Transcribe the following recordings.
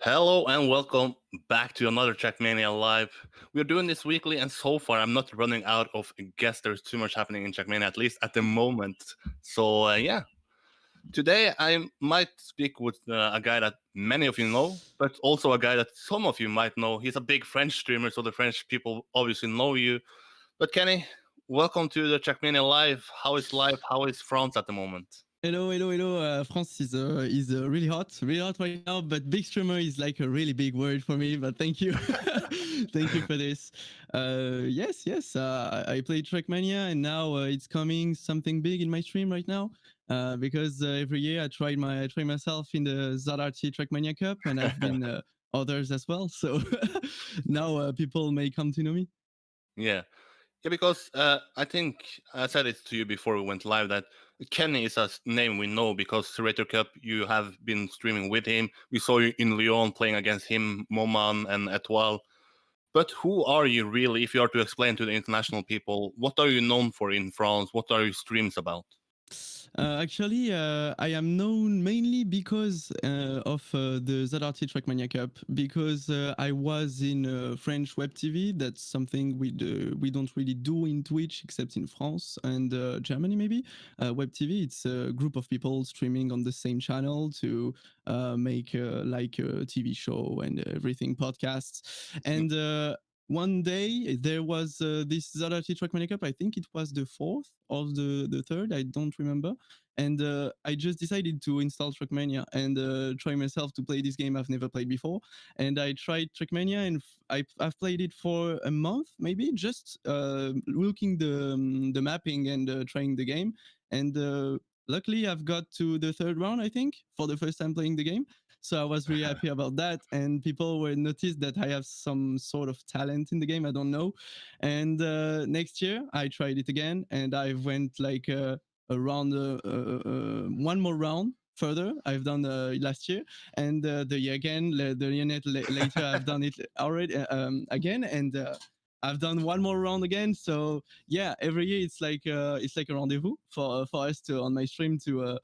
Hello and welcome back to another Trackmania Live. We're doing this weekly, and so far I'm not running out of guests. There's too much happening in Trackmania, at least at the moment. So yeah, today I might speak with a guy that many of you know, but also a guy that some of you might know. He's a big French streamer, so the French people obviously know you. But Kenny, welcome to the Trackmania Live. How is life? How is France at the moment? Hello, hello, hello. France is really hot right now. But big streamer is like a really big word for me. But thank you, thank you for this. Yes. I played Trackmania, and now it's coming something big in my stream right now. Because every year I try myself in the ZrT Trackmania Cup, and I've been others as well. So now people may come to know me. Yeah. Yeah, because I think I said it to you before we went live that Kenny is a name we know because ZrT Cup, you have been streaming with him. We saw you in Lyon playing against him, Moman and Etoile. But who are you really, if you are to explain to the international people, what are you known for in France? What are your streams about? I am known mainly because of the ZrT Trackmania Cup, because I was in French web TV. That's something we don't really do in Twitch except in France and Germany maybe. Web TV, it's a group of people streaming on the same channel to make like a TV show and everything, podcasts. And one day there was this ZrT Trackmania Cup. I think it was the fourth or the third. I don't remember. And I just decided to install Trackmania and try myself to play this game I've never played before. And I tried Trackmania, and I've played it for a month, maybe, just looking the mapping and trying the game. And luckily, I've got to the third round, I think, for the first time playing the game. So I was really happy about that, and people were noticed that I have some sort of talent in the game. I don't know. And next year I tried it again, and I went like around one more round further. I've done last year, and the year again, the year later, I've done it already again, and I've done one more round again. So yeah, every year it's like a rendezvous for us to on my stream to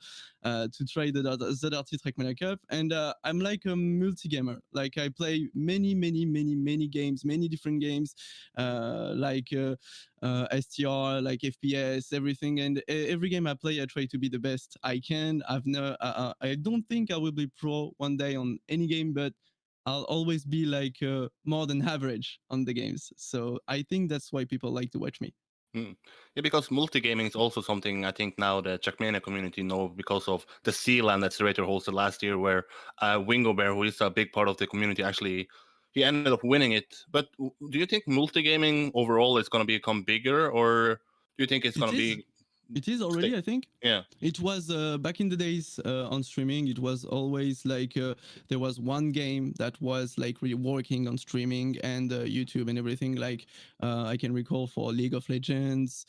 try the ZrT Trackmania Cup. And I'm like a multi gamer. Like I play many games, many different games, STR, like FPS, everything. And every game I play, I try to be the best I can. I don't think I will be pro one day on any game, but I'll always be like more than average on the games. So I think that's why people like to watch me. Mm. Yeah, because multigaming is also something I think now the Trackmania community know because of the Sealand that ZrT hosted last year, where Wingo Bear, who is a big part of the community, actually he ended up winning it. But do you think multigaming overall is going to become bigger, or do you think it's going It to is. be It is stay? already, I think. Yeah. It was back in the days on streaming. It was always like there was one game that was like really working on streaming and YouTube and everything. Like I can recall for League of Legends,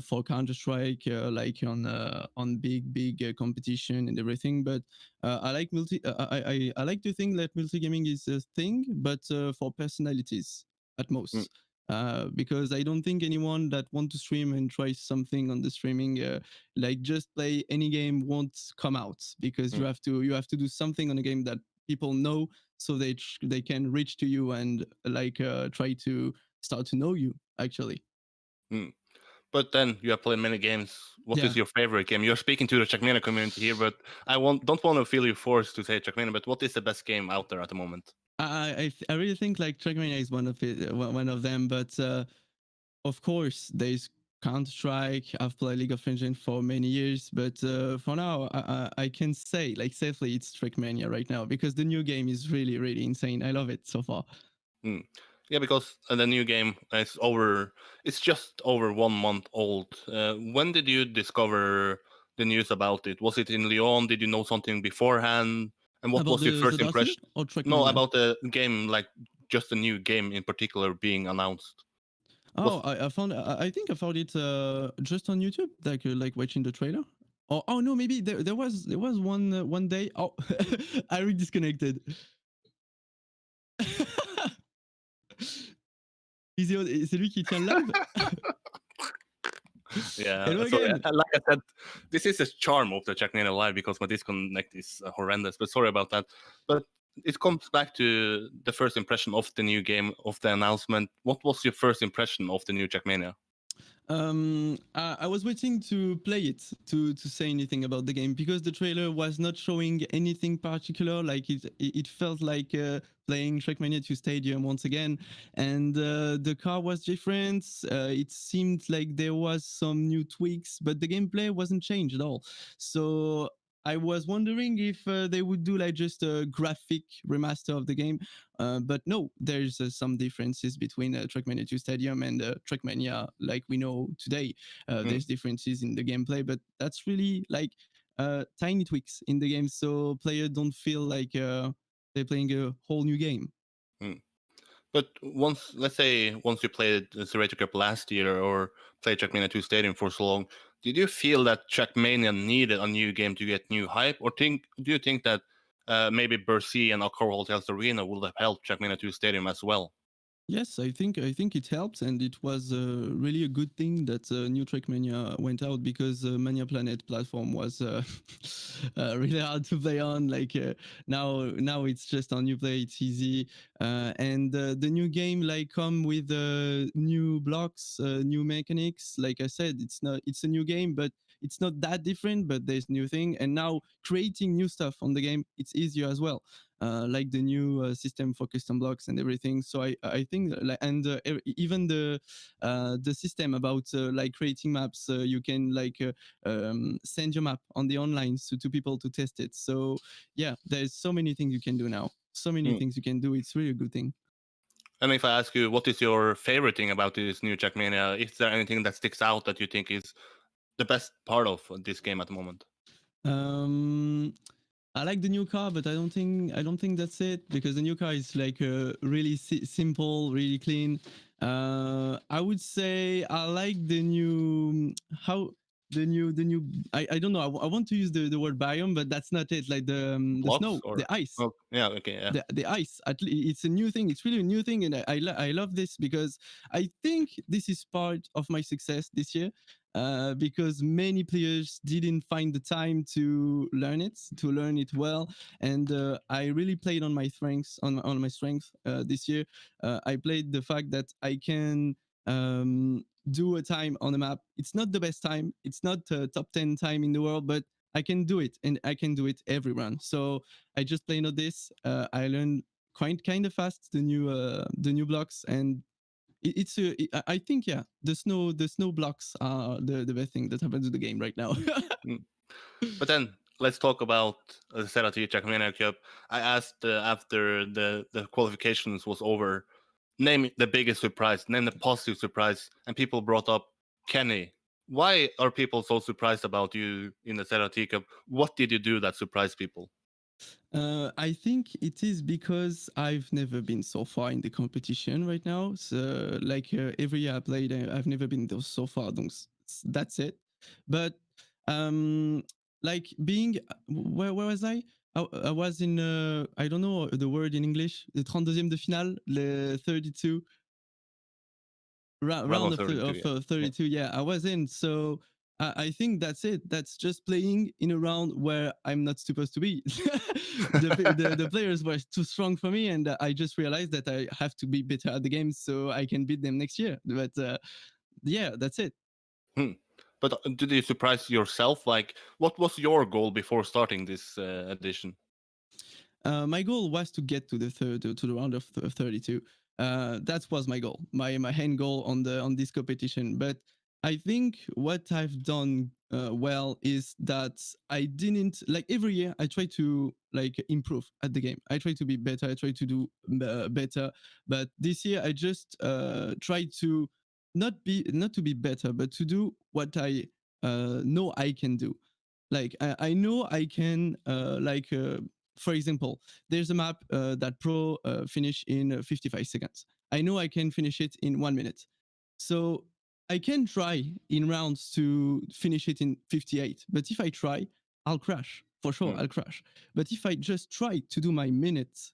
for Counter Strike, like on big competition and everything. But I like I like to think that multigaming is a thing, but for personalities at Mm. most. Because I don't think anyone that want to stream and try something on the streaming like just play any game won't come out, because Mm. you have to do something on a game that people know, so they can reach to you and like try to start to know you actually. Mm. But then you have played many games. What Yeah. is your favorite game? You're speaking to the Trackmania community here, but don't want to feel you forced to say Trackmania. But what is the best game out there at the moment? I really think like Trackmania is one of them, but of course there's Counter Strike. I've played League of Legends for many years, but for now I can say like safely it's Trackmania right now, because the new game is really insane. I love it so far. Mm. Yeah, because the new game is over. It's just over 1 month old. When did you discover the news about it? Was it in Lyon? Did you know something beforehand? And what About was your the first Darty impression? or No, Trackmania? about the game, like just a new game in particular being announced. Oh, Was I found. I think I found it just on YouTube, like watching the trailer. Oh no, maybe there was one day. Oh, I disconnected. C'est lui qui tient le live. yeah. Hello So again. like I said, this is the charm of the Trackmania Live because my disconnect is horrendous. But sorry about that. But it comes back to the first impression of the new game, of the announcement. What was your first impression of the new Trackmania? I was waiting to play it to say anything about the game because the trailer was not showing anything particular. Like it felt like playing Trackmania 2 Stadium once again, and the car was different. It seemed like there was some new tweaks, but the gameplay wasn't changed at all. So I was wondering if they would do like just a graphic remaster of the game, but no, there's some differences between Trackmania 2 Stadium and Trackmania like we know today. There's differences in the gameplay, but that's really like tiny tweaks in the game, so players don't feel like they're playing a whole new game. Mm. But let's say, once you played the ZrT Cup last year or played Trackmania 2 Stadium for so long, did you feel that Trackmania needed a new game to get new hype, or do you think that maybe Bercy and Accor Hotels Arena would have helped Trackmania 2 Stadium as well? Yes, I think it helped, and it was really a good thing that New Trackmania went out because Mania Planet platform was really hard to play on. Like now it's just on Uplay, it's easy, and the new game like come with new blocks, new mechanics. Like I said, it's a new game, but it's not that different. But there's new thing, and now creating new stuff on the game, it's easier as well. Like the new system for custom blocks and everything. So I think and even the system about like creating maps, you can like send your map on the online to people to test it. So yeah, there's so many things you can do now. So many things you can do. It's really a good thing. And if I ask you, what is your favorite thing about this new Trackmania? Is there anything that sticks out that you think is the best part of this game at the moment? I like the new car, but I don't think that's it because the new car is like really simple, really clean. I would say I like the new how the new I don't know. I want to use the word biome, but that's not it. Like the Blocks snow, or the ice. oh yeah, okay, yeah. The ice it's a new thing, it's really a new thing, and I love this because I think this is part of my success this year, because many players didn't find the time to learn it well, and I really played on my strengths on my strength this year. I played the fact that I can do a time on a map. It's not the best time, it's not top 10 time in the world, but I can do it, and I can do it every run. So I just played on this. I learned quite kind of fast the new blocks, and it's I think yeah, the snow blocks are the best thing that happened to the game right now. But then let's talk about the ZrT Trackmania Cup. I asked after the qualifications was over, name the biggest surprise, name the positive surprise, and people brought up Kenny. Why are people so surprised about you in the ZrT Cup? What did you do that surprised people? I think it is because I've never been so far in the competition right now. So, like every year I played, I've never been so far. Donc that's it. But like being where was I? I was in I don't know the word in English. Le 32e de finale, le 32 Round round of 32, yeah. 32. Yeah, I was in. So I think that's it. That's just playing in a round where I'm not supposed to be. The players were too strong for me, and I just realized that I have to be better at the game so I can beat them next year. But yeah, that's it. But did you surprise yourself? Like, what was your goal before starting this edition? My goal was to get to the round of 32. That was my goal, my end goal on this competition. But I think what I've done well is that I didn't like every year. I try to like improve at the game. I try to be better. I try to do better. But this year I just try to not to be better, but to do what I know I can do. Like I know I can for example, there's a map that pro finish in 55 seconds. I know I can finish it in 1 minute. So I can try in rounds to finish it in 58. But if I try, I'll crash. For sure, I'll crash. But if I just try to do my minutes,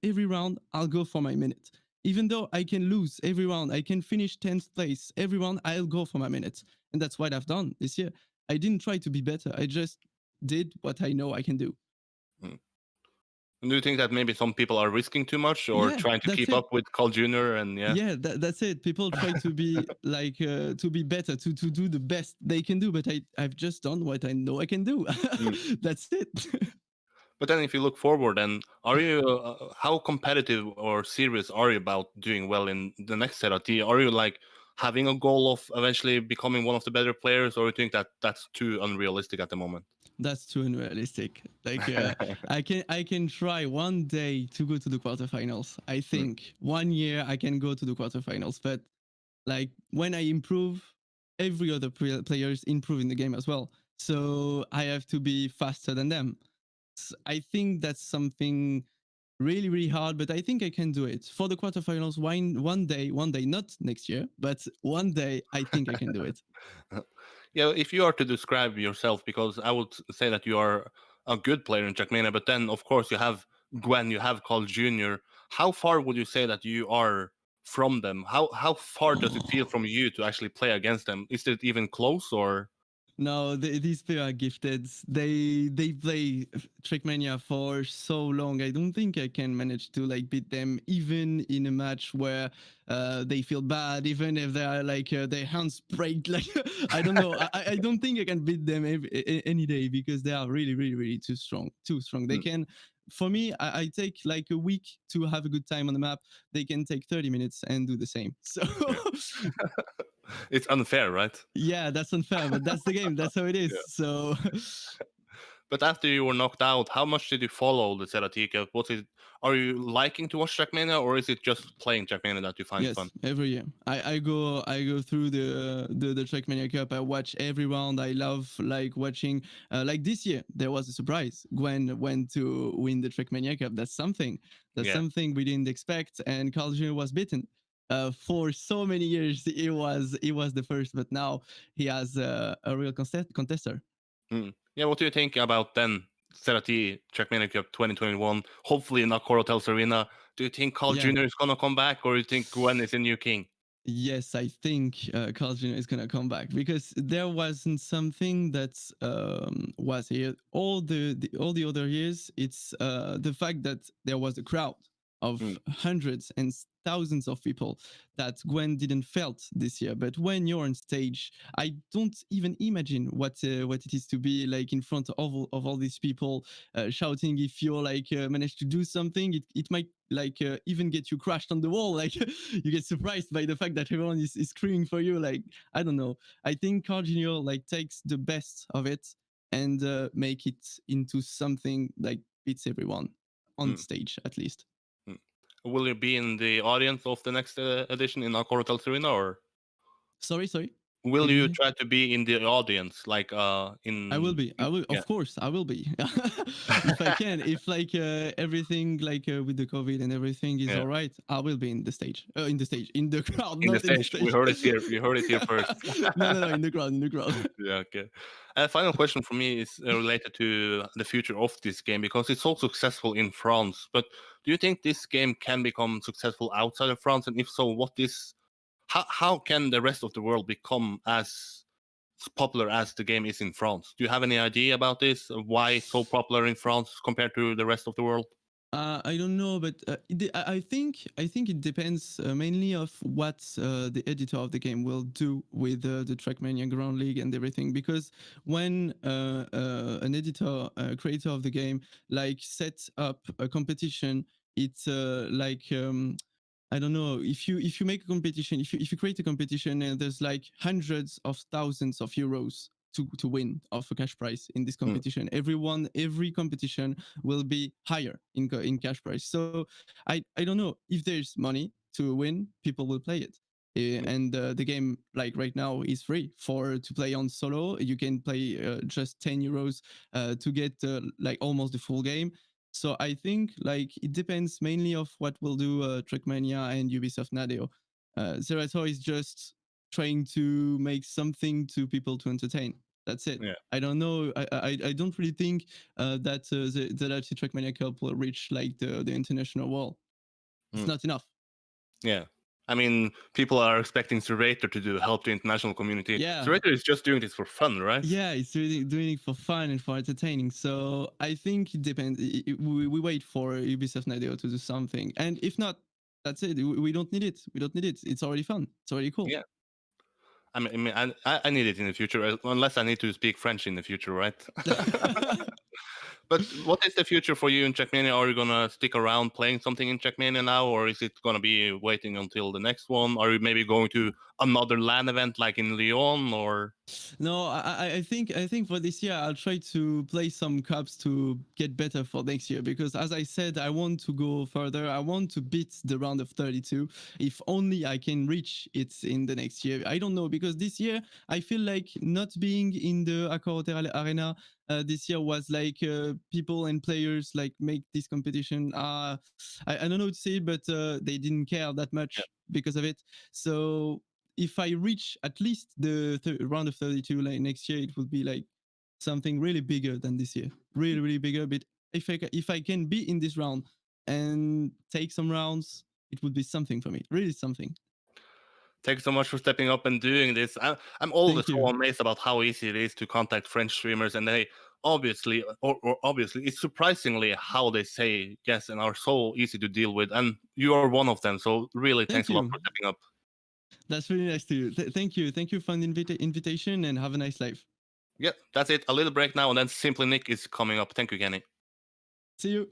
every round, I'll go for my minute. Even though I can lose every round, I can finish 10th place every round, I'll go for my minutes. And that's what I've done this year. I didn't try to be better. I just did what I know I can do. And do you think that maybe some people are risking too much or Yeah, trying to that's keep it. up with Carl Jr. and yeah? Yeah, that's it. People try to be like to be better, to do the best they can do, but I've just done what I know I can do. Mm. That's it. But then if you look forward, then are you how competitive or serious are you about doing well in the next ZrT? Are you like having a goal of eventually becoming one of the better players, or you think that that's too unrealistic at the moment? That's too unrealistic. Like I can try one day to go to the quarterfinals. I Mm. think 1 year I can go to the quarterfinals, but like when I improve, every other players improve in the game as well. So I have to be faster than them. I think that's something really really hard, but I think I can do it for the quarterfinals. One day, not next year, but one day I think I can do it. Yeah, if you are to describe yourself, because I would say that you are a good player in Trackmania, but then of course you have Gwen, you have Carl Jr. How far would you say that you are from them? How far does it feel from you to actually play against them? Is it even close or? No, these people are gifted. They play Trackmania for so long. I don't think I can manage to like beat them even in a match where they feel bad, even if they are like their hands break. Like I don't know. I don't think I can beat them any day because they are really really really too strong. Too strong. They Mm. can. For me, I take like a week to have a good time on the map. They can take 30 minutes and do the same. So Yeah. It's unfair, right? yeah, that's unfair, but that's the game. That's how it is. Yeah. So But after you were knocked out, how much did you follow the ZrT Cup? Was it Are you liking to watch Trackmania, or is it just playing Trackmania that you find fun? yes, every year I go through the Trackmania Cup. I watch every round. I love like watching. Like this year, there was a surprise. Gwen went to win the Trackmania Cup. That's something. That's Yeah. something we didn't expect. And Carl Jr. was beaten. For so many years, he was the first, but now he has a real contester. Mm. Yeah, what do you think about then ZrT Trackmania Cup 2021? Hopefully not Corotels Arena. Do you think Carl Yeah, Jr. is gonna come back, or you think Gwen is the new king? yes, I think Carl Jr. is gonna come back because there wasn't something that was here all the other years. It's the fact that there was a crowd of Mm. hundreds and thousands of people that Gwen didn't felt this year. But when you're on stage, I don't even imagine what it is to be like in front of all these people shouting. If you're like managed to do something, it might like even get you crashed on the wall. Like you get surprised by the fact that everyone is screaming for you. Like I don't know. I think Carl Jr. like takes the best of it and make it into something like beats everyone on Mm. stage at least. Mm. Will you be in the audience of the next edition in Corotels Arena, or Sorry. will Can you you hear? try to be in the audience, like I will be. I will. yeah? Of course, I will be. If I can, if like everything like with the COVID and everything is Yeah. all right, I will be in the stage, in the crowd, In the not in the stage, we stage. heard it here. You heard it here first. No, in the crowd, in the crowd. Yeah, okay. Final question for me is related to the future of this game, because it's so successful in France. But do you think this game can become successful outside of France? And if so, how can the rest of the world become as popular as the game is in France? Do you have any idea about this? Why it's so popular in France compared to the rest of the world? I don't know, but I think it depends mainly of what the editor of the game will do with the Trackmania Ground League and everything. Because when an editor, creator of the game, like sets up a competition, it's like I don't know, if you make a competition, if you create a competition and there's like hundreds of thousands of euros to win of a cash prize in this Mm, competition. Every competition will be higher in cash price. So I don't know, if there's money to win, people will play it. mm, And the game like right now is free for to play on solo. You can play just 10 euros to get like almost the full game. So I think like it depends mainly of what will do Trackmania and Ubisoft Nadeo. Zerator is just trying to make something to people to entertain. That's it. yeah. I don't know. I don't really think that the ZrT Trackmania Cup will reach like the international wall. It's Mm, not enough. yeah. I mean, people are expecting ZrT to do help the international community. Yeah. ZrT is just doing this for fun, right? Yeah, it's really doing it for fun and for entertaining. So I think it depends. We wait for Ubisoft Nadeo to do something, and if not, that's it. We don't need it. We don't need it. It's already fun. It's already cool. Yeah. I need it in the future, unless I need to speak French in the future, right? But what is the future for you in Trackmania? Are you gonna stick around playing something in Trackmania now, or is it gonna be waiting until the next one? Are you maybe going to another LAN event like in Lyon, or? No, I think for this year I'll try to play some cups to get better for next year, because as I said, I want to go further. I want to beat the round of 32. If only I can reach it in the next year. I don't know, because this year I feel like not being in the Accor Hotel Arena this year was like people and players like make this competition. I don't know what to say, but they didn't care that much because of it. So if I reach at least the round of 32 like next year, it will be like something really bigger than this year. Really, really bigger. But if I can be in this round and take some rounds, it would be something for me. Really something. Thank you so much for stepping up and doing this. I'm always Thank so you. amazed about how easy it is to contact French streamers, and they obviously, or obviously, it's surprisingly how they say yes and are so easy to deal with. And you are one of them. So really, thanks Thank a lot you. for stepping up. That's really nice to you. Thank you. Thank you for the invitation, and have a nice life. Yeah, that's it. A little break now, and then Simply Nick is coming up. Thank you, Kenny. See you.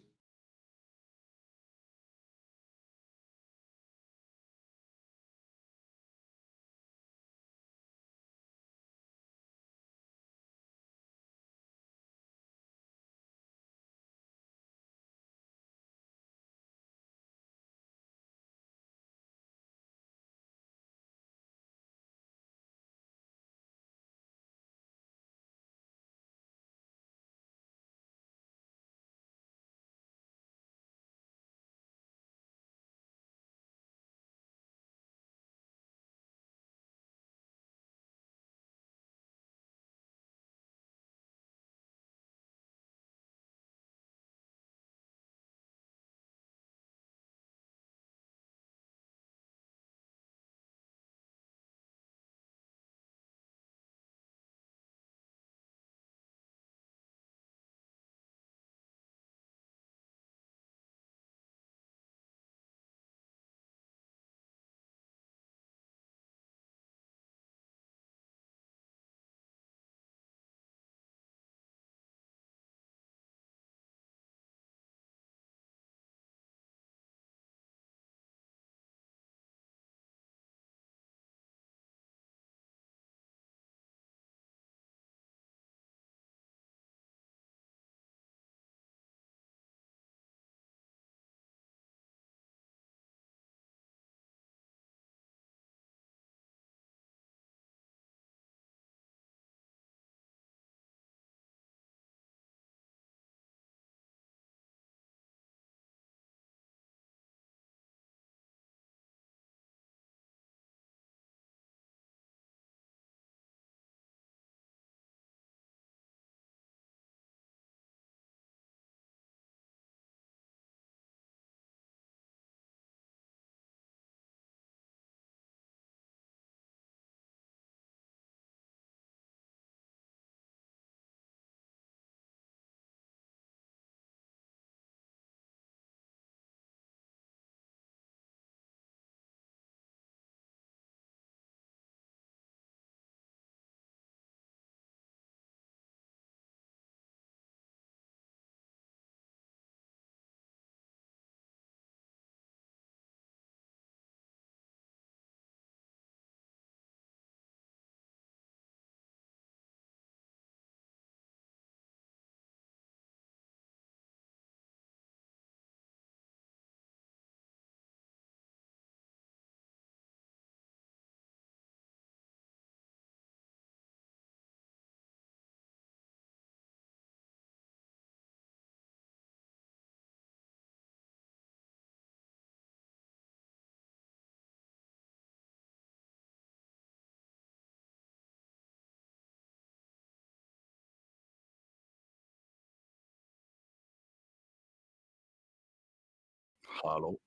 Hello.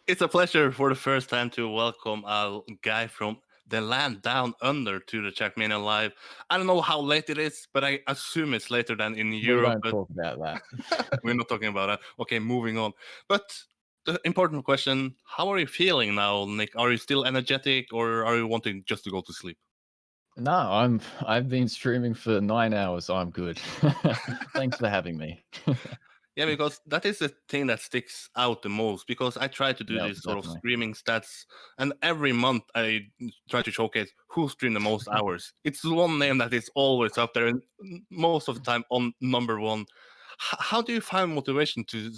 It's a pleasure for the first time to welcome a guy from the land down under to the Trackmania Live. I don't know how late it is, but I assume it's later than in We Europe. don't But talk about that. we're not talking about that. Okay, moving on. But the important question: how are you feeling now, Nick? Are you still energetic, or are you wanting just to go to sleep? No, I've been streaming for 9 hours. I'm good. Thanks for having me. Yeah, because that is the thing that sticks out the most. Because I try to do Yep, this sort of definitely. streaming stats, and every month I try to showcase who streamed the most hours. It's one name that is always up there, and most of the time on number one. How do you find motivation to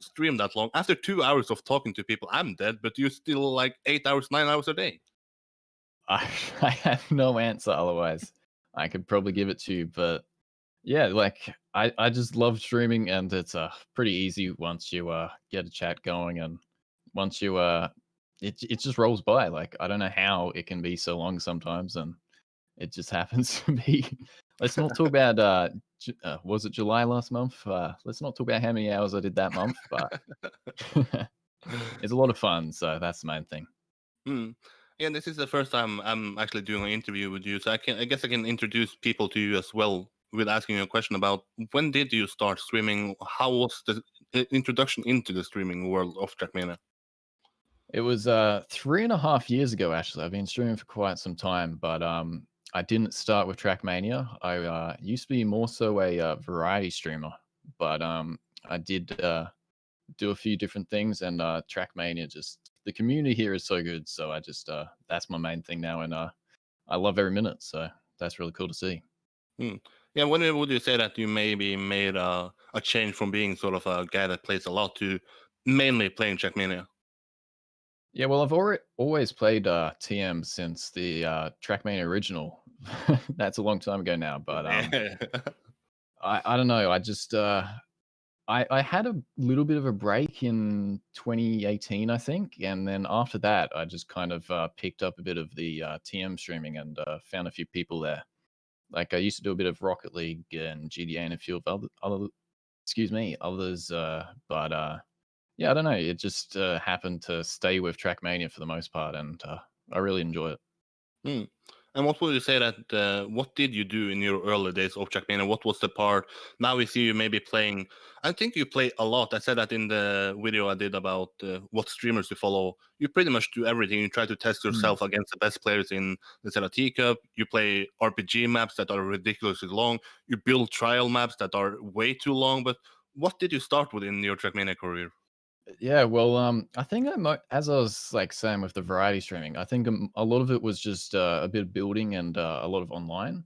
stream that long? After 2 hours of talking to people, I'm dead, but you still like 8 hours, 9 hours a day. I have no answer otherwise. I could probably give it to you, but yeah, like I just love streaming, and it's pretty easy once you get a chat going, and once you it just rolls by. Like I don't know how it can be so long sometimes, and it just happens to be. Let's not talk about was it July last month? Let's not talk about how many hours I did that month, but it's a lot of fun. So that's the main thing. Hmm. Yeah, this is the first time I'm actually doing an interview with you, so I guess I can introduce people to you as well with asking you a question about when did you start streaming? How was the introduction into the streaming world of Trackmania? It was 3.5 years ago. Actually, I've been streaming for quite some time, but I didn't start with Trackmania. I used to be more so a variety streamer, but I did do a few different things, and Trackmania, just the community here is so good. So I just that's my main thing now, and I love every minute. So that's really cool to see. Hmm. Yeah, when would you say that you maybe made a change from being sort of a guy that plays a lot to mainly playing Trackmania? Yeah, well, I've always played TM since the Trackmania original. That's a long time ago now, but Yeah. I don't know. I just I had a little bit of a break in 2018, I think, and then after that, I just kind of picked up a bit of the TM streaming, and found a few people there. Like I used to do a bit of Rocket League and GDA and a few of other excuse me, others, but yeah, I don't know. It just happened to stay with Trackmania for the most part, and I really enjoy it. Hmm. And what would you say that what did you do in your early days of Trackmania? What was the part? Now we see you maybe playing. I think you play a lot. I said that in the video I did about what streamers you follow. You pretty much do everything. You try to test Mm. yourself against the best players in the ZrT Cup. You play RPG maps that are ridiculously long. You build trial maps that are way too long. But what did you start with in your Trackmania career? Yeah, well, I think as I was like saying with the variety streaming, I think a lot of it was just a bit of building and a lot of online.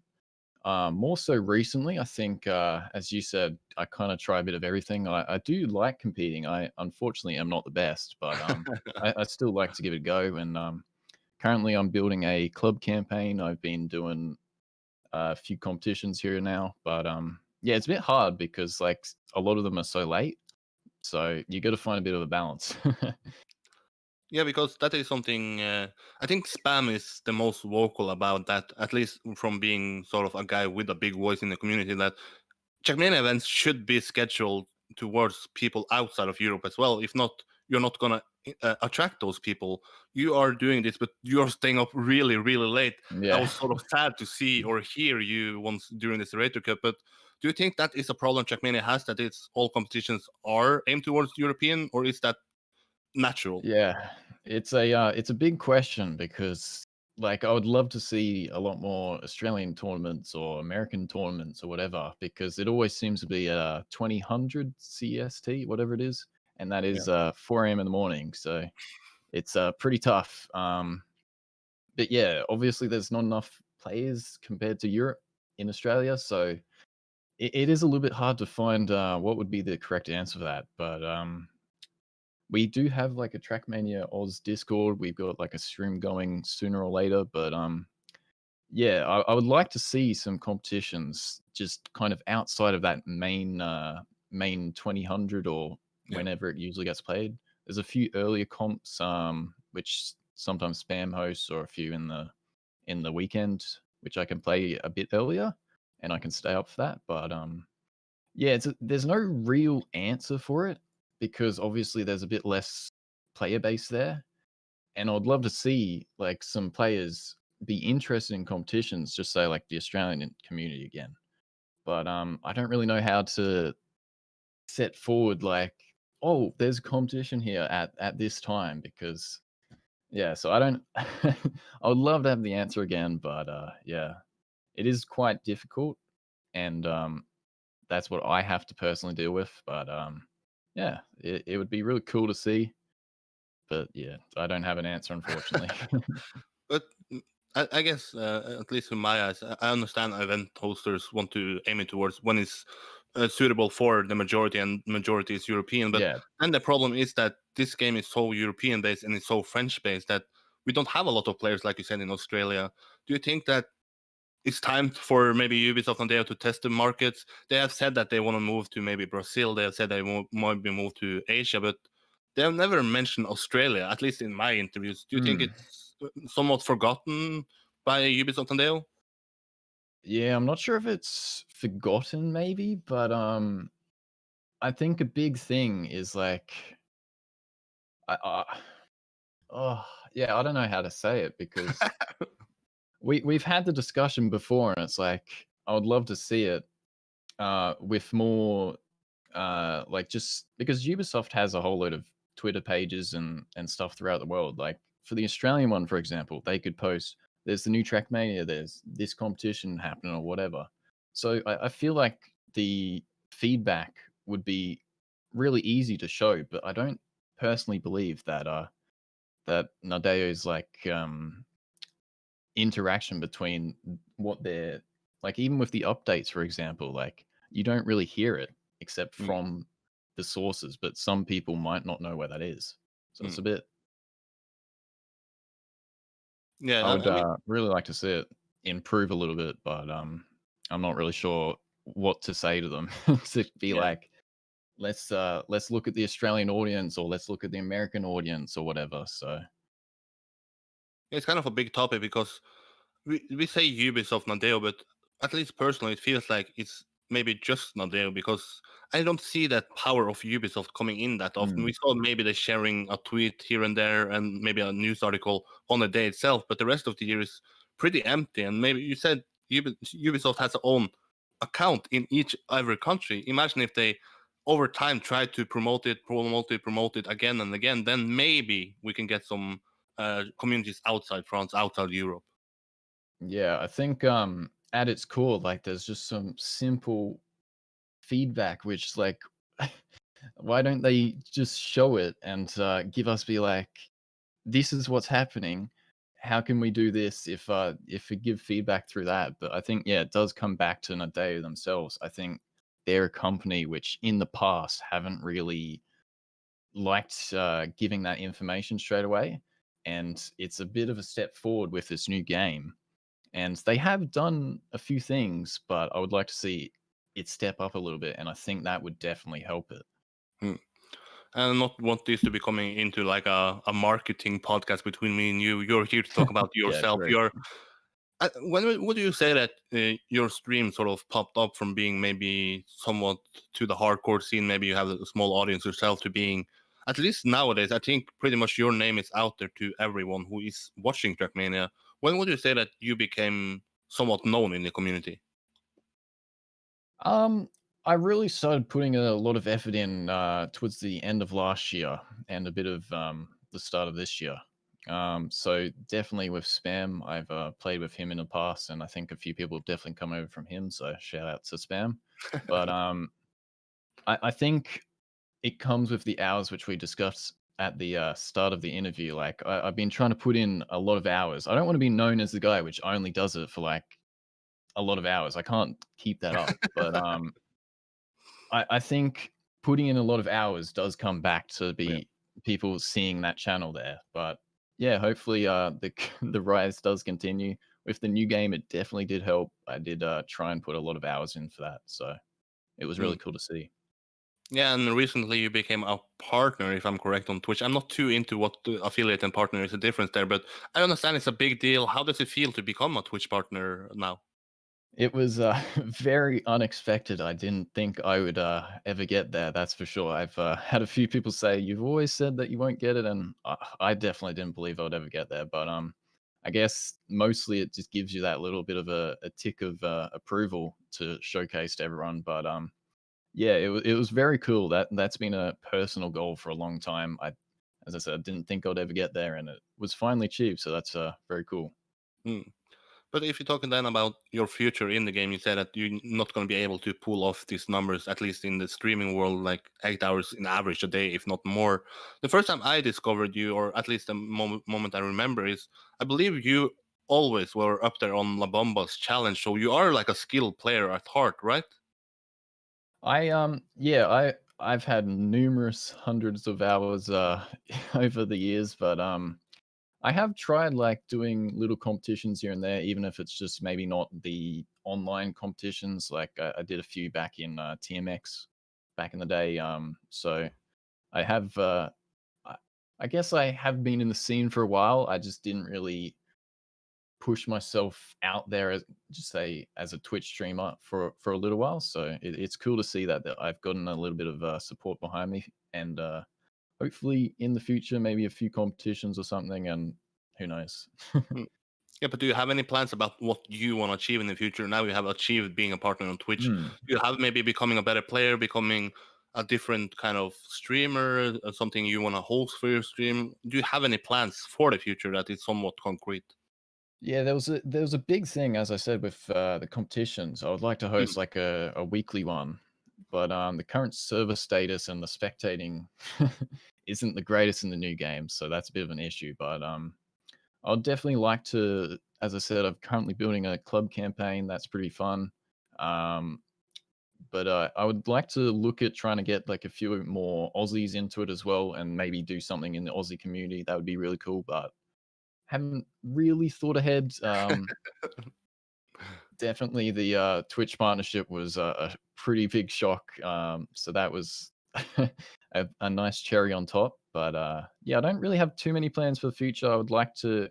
More so recently, I think, as you said, I kind of try a bit of everything. I do like competing. I unfortunately am not the best, but I still like to give it a go. And currently, I'm building a club campaign. I've been doing a few competitions here and now, but yeah, it's a bit hard because like a lot of them are so late. So you got to find a bit of a balance. Yeah, because that is something I think spam is the most vocal about that, at least from being sort of a guy with a big voice in the community, that Checkmania events should be scheduled towards people outside of Europe as well. If not, you're not gonna attract those people. You are doing this, but you're staying up really, really late. I Yeah. was sort of sad to see or hear you once during the ZrT Cup, but do you think that is a problem Checkmania has, that it's all competitions are aimed towards European, or is that natural? Yeah, it's a big question because like I would love to see a lot more Australian tournaments or American tournaments or whatever, because it always seems to be 2000 CST, whatever it is, and that Yeah. is 4 a.m. in the morning. So it's pretty tough. But yeah, obviously there's not enough players compared to Europe in Australia, so it is a little bit hard to find what would be the correct answer for that. But we do have like a Trackmania Oz Discord. We've got like a stream going sooner or later, but yeah, I would like to see some competitions just kind of outside of that main 2000 or Yeah. whenever it usually gets played. There's a few earlier comps, which sometimes spam hosts, or a few in the weekend, which I can play a bit earlier, and I can stay up for that. But yeah, there's no real answer for it because obviously there's a bit less player base there, and I'd love to see like some players be interested in competitions, just say like the Australian community again. But I don't really know how to set forward like, oh, there's a competition here at this time, because yeah, so I don't I would love to have the answer again, but yeah, it is quite difficult, and that's what I have to personally deal with. But yeah, it would be really cool to see, but yeah, I don't have an answer, unfortunately. But I guess, at least in my eyes, I understand event hosters want to aim it towards when it's suitable for the majority, and majority is European. But Yeah. then the problem is that this game is so European based and it's so French based that we don't have a lot of players, like you said, in Australia. Do you think that it's time for maybe Ubisoft and Deo to test the markets? They have said that they want to move to maybe Brazil. They have said they might be moved to Asia, but they have never mentioned Australia, at least in my interviews. Do you think Hmm. it's somewhat forgotten by Ubisoft and Deo? Yeah, I'm not sure if it's forgotten maybe, but I think a big thing is like I oh, yeah, I don't know how to say it, because we've had the discussion before, and it's like I would love to see it with more like, just because Ubisoft has a whole load of Twitter pages and stuff throughout the world. Like for the Australian one, for example, they could post, "There's the new Trackmania. There's this competition happening," or whatever. So I feel like the feedback would be really easy to show, but I don't personally believe that that Nadeo's like interaction between what they're like, even with the updates, for example, like you don't really hear it except Mm, from the sources, but some people might not know where that is. So it's mm. a bit, I Yeah, would I mean, really like to see it improve a little bit, but I'm not really sure what to say to them to be yeah. like, let's look at the Australian audience, or let's look at the American audience, or whatever. So It's kind of a big topic because we say Ubisoft Nadeo, but at least personally, it feels like it's maybe just Nadeo, because I don't see that power of Ubisoft coming in that often. We mm, saw maybe they sharing a tweet here and there and maybe a news article on the day itself, but the rest of the year is pretty empty. And maybe you said Ubisoft has their own account in each every country. Imagine if they over time try to promote it again and again, then maybe we can get some communities outside France, outside Europe. yeah, I think at its core, like there's just some simple feedback, which like why don't they just show it and give us, be like, this is what's happening, how can we do this, if we give feedback through that. But I think, yeah, it does come back to Nadeo themselves. I think they're a company which in the past haven't really liked giving that information straight away, and it's a bit of a step forward with this new game, and they have done a few things, but I would like to see it step up a little bit, and I think that would definitely help it. Hmm. And not want this to be coming into like a marketing podcast between me and you. You're here to talk about Yeah, yourself. true. You're when would you say that your stream sort of popped up from being maybe somewhat to the hardcore scene? Maybe you have a small audience yourself, to being, at least nowadays, I think pretty much your name is out there to everyone who is watching Trackmania. When would you say that you became somewhat known in the community? Um, I really started putting a lot of effort in towards the end of last year and a bit of the start of this year. So definitely with Spam, I've played with him in the past, and I think a few people have definitely come over from him. So shout out to Spam. But I think it comes with the hours which we discussed at the start of the interview. Like I've been trying to put in a lot of hours. I don't want to be known as the guy which only does it for like a lot of hours. I can't keep that up. But I think putting in a lot of hours does come back to Yeah. be people seeing that channel there. But yeah, hopefully the the rise does continue. With the new game, it definitely did help. I did try and put a lot of hours in for that. So it was Mm. really cool to see. Yeah, and recently you became a partner, if I'm correct, on Twitch. I'm not too into what the affiliate and partner is, the difference there, but I understand it's a big deal. How does it feel to become a Twitch partner now? It was very unexpected. I didn't think I would ever get there. That's for sure. I've had a few people say you've always said that you won't get it, and I definitely didn't believe I would ever get there. But I guess mostly it just gives you that little bit of a tick of approval to showcase to everyone. But yeah, it was very cool. That's been a personal goal for a long time. As I said, I didn't think I'd ever get there, and it was finally achieved. So that's very cool. Hmm. But if you're talking then about your future in the game, you said that you're not going to be able to pull off these numbers, at least in the streaming world, like 8 hours in average a day, if not more. The first time I discovered you, or at least the moment I remember, is I believe you always were up there on La Bomba's challenge. So you are like a skilled player at heart, right? I've had numerous hundreds of hours over the years, but I have tried like doing little competitions here and there, even if it's just maybe not the online competitions. Like I did a few back in TMX back in the day. So I have, I, I guess I have been in the scene for a while. I just didn't really push myself out there as just say as a Twitch streamer for a little while. So it's cool to see that I've gotten a little bit of support behind me, and hopefully in the future maybe a few competitions or something. And who knows? Hmm. Yeah, but do you have any plans about what you want to achieve in the future? Now you have achieved being a partner on Twitch. Hmm. Do you have maybe becoming a better player, becoming a different kind of streamer, something you want to host for your stream? Do you have any plans for the future that is somewhat concrete? Yeah, there was a big thing, as I said, with the competitions. I would like to Hmm. host like a weekly one, but the current server status and the spectating isn't the greatest in the new game, so that's a bit of an issue. But I'd definitely like to, as I said, I'm currently building a club campaign that's pretty fun. Um, but I would like to look at trying to get like a few more Aussies into it as well, and maybe do something in the Aussie community. That would be really cool, but haven't really thought ahead. Definitely the Twitch partnership was a pretty big shock. So that was a nice cherry on top. But yeah, I don't really have too many plans for the future. I would like to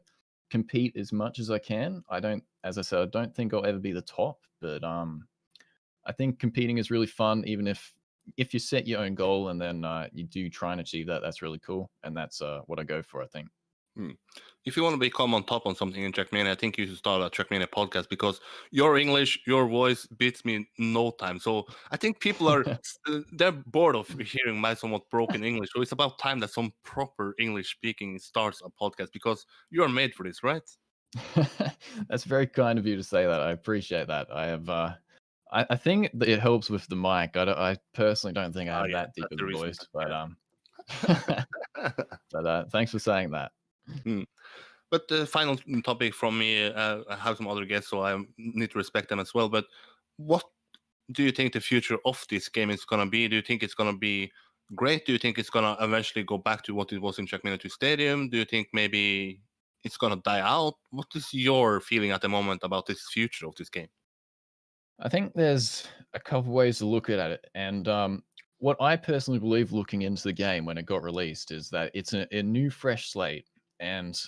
compete as much as I can. I don't, as I said, I don't think I'll ever be the top, but I think competing is really fun. Even if you set your own goal and then you do try and achieve that, that's really cool, and that's what I go for, I think. Hmm. If you want to become on top on something in Trackmania, I think you should start a Trackmania podcast because your English, your voice beats me in no time. So I think people are they're bored of hearing my somewhat broken English. So it's about time that some proper English speaking starts a podcast because you are made for this, right? That's very kind of you to say that. I appreciate that. I have I think that it helps with the mic. I personally don't think I Oh have yeah, that deep that's of the a reason. voice, but Yeah. but thanks for saying that. Hmm. But the final topic from me, I have some other guests, so I need to respect them as well. But what do you think the future of this game is going to be? Do you think it's going to be great? Do you think it's going to eventually go back to what it was in Trackmania 2 Stadium? Do you think maybe it's going to die out? What is your feeling at the moment about this future of this game? I think there's a couple ways to look at it, and what I personally believe looking into the game when it got released is that it's a new fresh slate, and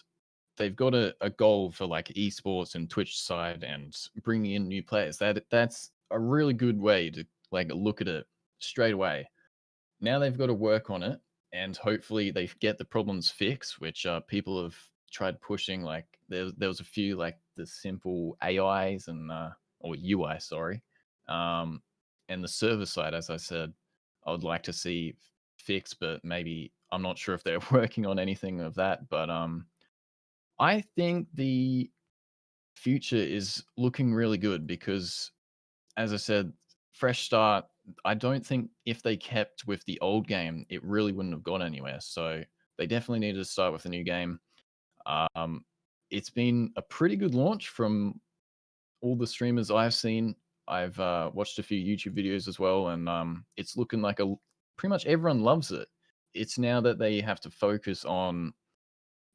they've got a goal for like esports and Twitch side and bringing in new players. That's a really good way to like look at it straight away. Now they've got to work on it, and hopefully they get the problems fixed, which people have tried pushing. Like there was a few like the simple AIs and or UI, sorry, um, and the server side, as I said, I would like to see fixed, but maybe I'm not sure if they're working on anything of that. But I think the future is looking really good because, as I said, fresh start. I don't think if they kept with the old game, it really wouldn't have gone anywhere. So they definitely needed to start with a new game. Um, it's been a pretty good launch from all the streamers I've seen. I've watched a few YouTube videos as well, and it's looking like a pretty much everyone loves it. It's now that they have to focus on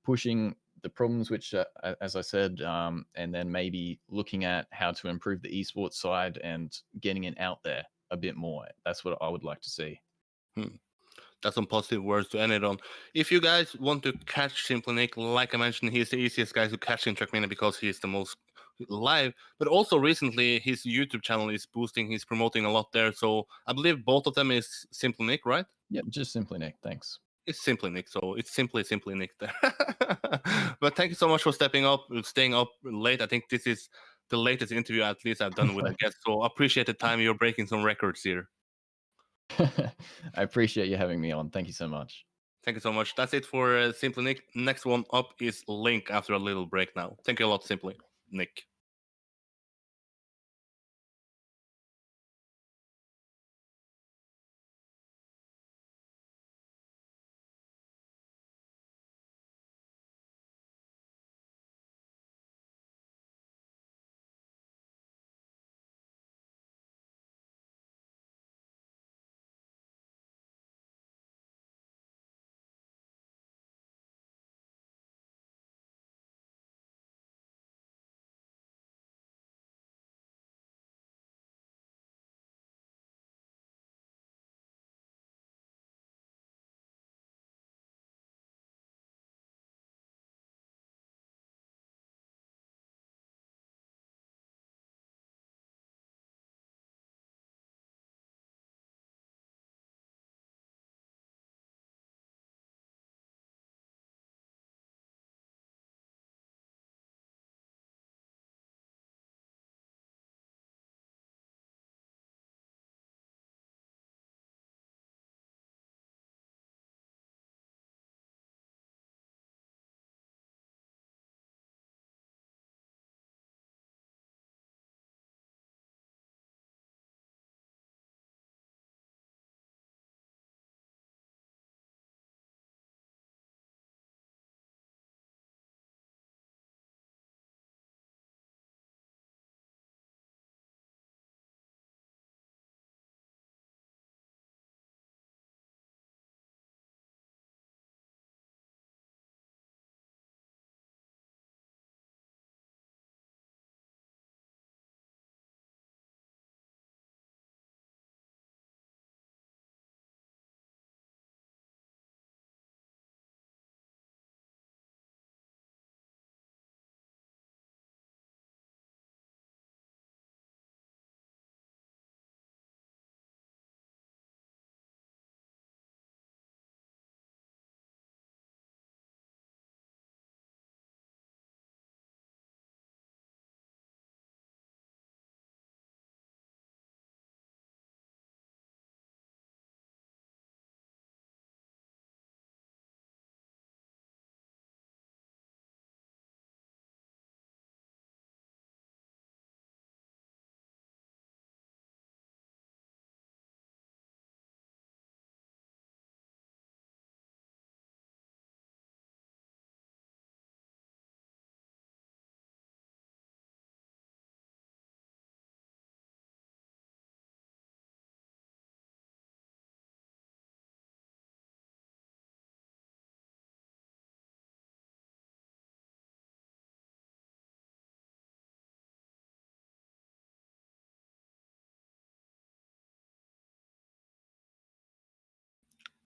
pushing the problems, which, as I said, and then maybe looking at how to improve the esports side and getting it out there a bit more. That's what I would like to see. Hmm. That's some positive words to end it on. If you guys want to catch Simple Nick, like I mentioned, he's the easiest guy to catch in Trackmania because he is the most live, but also recently his YouTube channel is boosting. He's promoting a lot there. So I believe both of them is Simply Nick, right? Yeah, just simply Nick. Thanks. It's Simply Nick, so it's simply Nick there. But thank you so much for stepping up, staying up late. I think this is the latest interview at least I've done with a guest. So appreciate the time. You're breaking some records here. I appreciate you having me on. Thank you so much. Thank you so much. That's it for Simply Nick. Next one up is Link after a little break now. Thank you a lot, Simply Nick.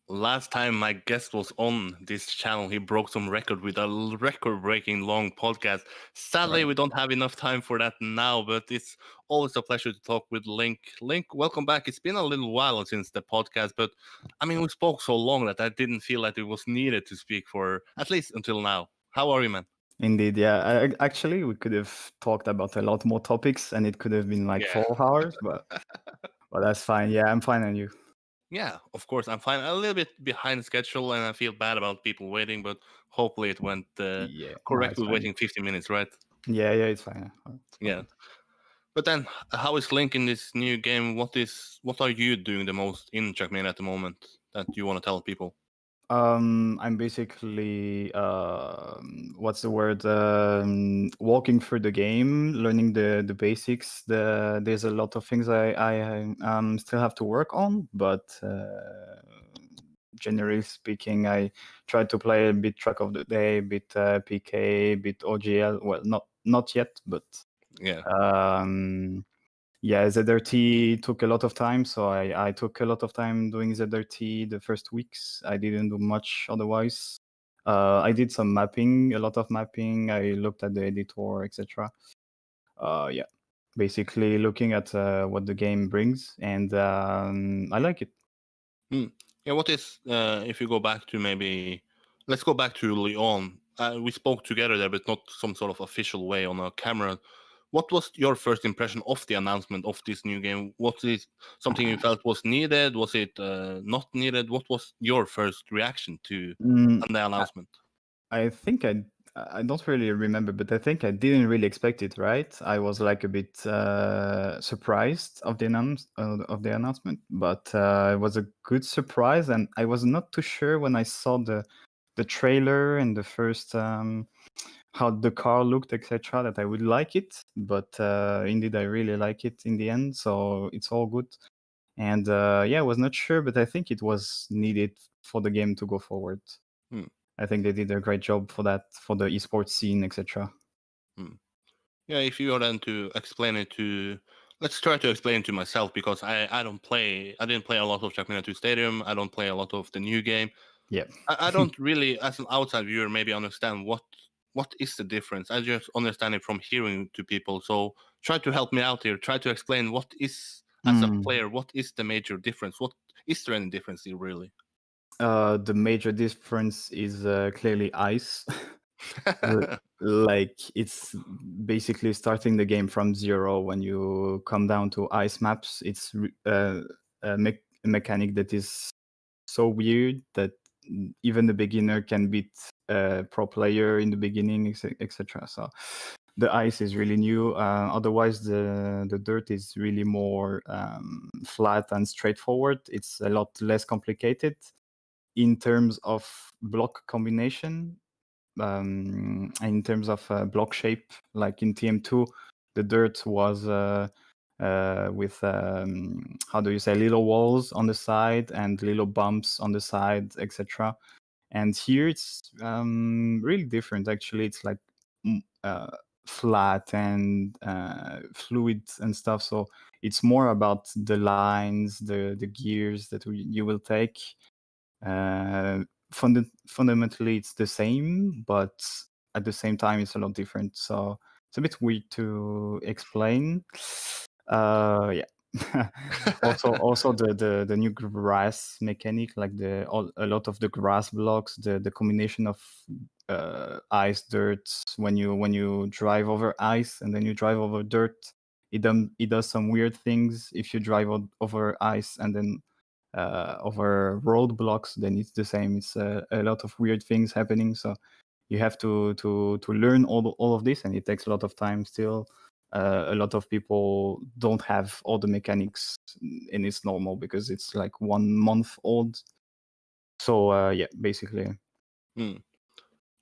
Last time my guest was on this channel, he broke some record with a record-breaking long podcast. Sadly, Right. we don't have enough time for that now, but it's always a pleasure to talk with Link. Link, welcome back. It's been a little while since the podcast, but I mean, we spoke so long that I didn't feel like it was needed to speak for at least until now. How are you, man? Indeed, yeah. Actually, we could have talked about a lot more topics, and it could have been like Yeah. 4 hours, but that's fine. Yeah, I'm fine. And you? Yeah, of course, I'm fine. A little bit behind schedule, and I feel bad about people waiting, but hopefully it went Yeah, no, correct it's with fine. waiting 50 minutes, right? Yeah, it's fine. Yeah. But then, how is Link in this new game? What are you doing the most in Trackmania at the moment that you want to tell people? I'm basically what's the word? Walking through the game, learning the basics. There's a lot of things I still have to work on, but generally speaking, I try to play a bit track of the day, a bit PK, a bit OGL. Well, not yet, but Yeah. Yeah, ZrT took a lot of time, so I took a lot of time doing ZrT the first weeks. I didn't do much otherwise. I did some mapping, a lot of mapping. I looked at the editor, etc. yeah, basically looking at what the game brings, and I like it. Yeah, what is if you go back to let's go back to Lyon. We spoke together there, but not some sort of official way on a camera. What was your first impression of the announcement of this new game? Was it something you felt was needed? Was it not needed? What was your first reaction to Mm, the announcement? I think I don't really remember, but I think I didn't really expect it. Right, I was like a bit surprised of the announcement, but it was a good surprise, and I was not too sure when I saw the trailer and the first how the car looked, etc., that I would like it. But indeed, I really like it in the end, so it's all good. And yeah, I was not sure, but I think it was needed for the game to go forward. I think they did a great job for that, for the esports scene, etc. Yeah, if you are then to explain it to, let's try to explain it to myself, because I didn't play a lot of Trackmania 2 Stadium. I don't play a lot of the new game. Yeah. I don't really, as an outside viewer, maybe understand what is the difference. I just understand it from hearing to people. So try to help me out here. Try to explain what is, as a player, what is the major difference? What is there any difference here, really? The major difference is clearly ice. Like, it's basically starting the game from zero. When you come down to ice maps, it's a mechanic that is so weird that even the beginner can beat a pro player in the beginning, etc. So the ice is really new. Otherwise, the dirt is really more flat and straightforward. It's a lot less complicated in terms of block combination. In terms of block shape, like in TM2, the dirt was with how do you say, little walls on the side and little bumps on the side, etc. And here it's really different. Actually, it's like flat and fluid and stuff. So it's more about the lines, the gears that you will take. Fundamentally, it's the same, but at the same time, it's a lot different. So it's a bit weird to explain. Yeah. also the new grass mechanic, like a lot of the grass blocks, the combination of ice, dirt. When you drive over ice and then you drive over dirt, it does some weird things. If you drive over ice and then over roadblocks, then it's the same. It's a lot of weird things happening. So you have to learn all of this, and it takes a lot of time still. A lot of people don't have all the mechanics, and it's normal because it's like 1 month old. So yeah, basically.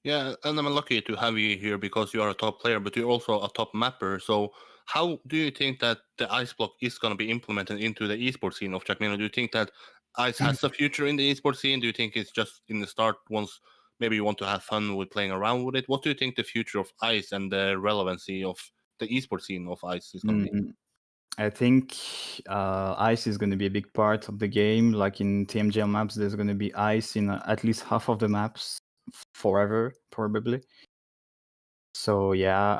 Yeah, and I'm lucky to have you here because you are a top player, but you're also a top mapper. So how do you think that the ice block is going to be implemented into the esports scene of Trackmania? Do you think that ice has a future in the esports scene? Do you think it's just in the start, once maybe you want to have fun with playing around with it? What do you think the future of ice and the relevancy of the esports scene of ice is going to be? I think ice is going to be a big part of the game. Like in TMGL maps, there's going to be ice in at least half of the maps forever, probably. So yeah,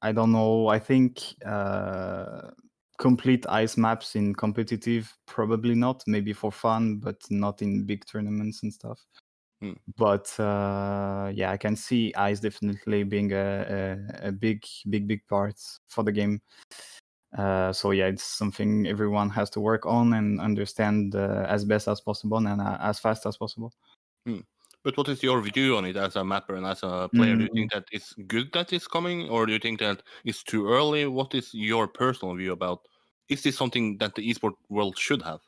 I don't know. I think complete ice maps in competitive, probably not. Maybe for fun, but not in big tournaments and stuff. But yeah, I can see ice definitely being a big part for the game. So yeah, it's something everyone has to work on and understand as best as possible and as fast as possible. But what is your view on it as a mapper and as a player? Do you think that it's good that it's coming, or do you think that it's too early? What is your personal view about? Is this something that the esport world should have?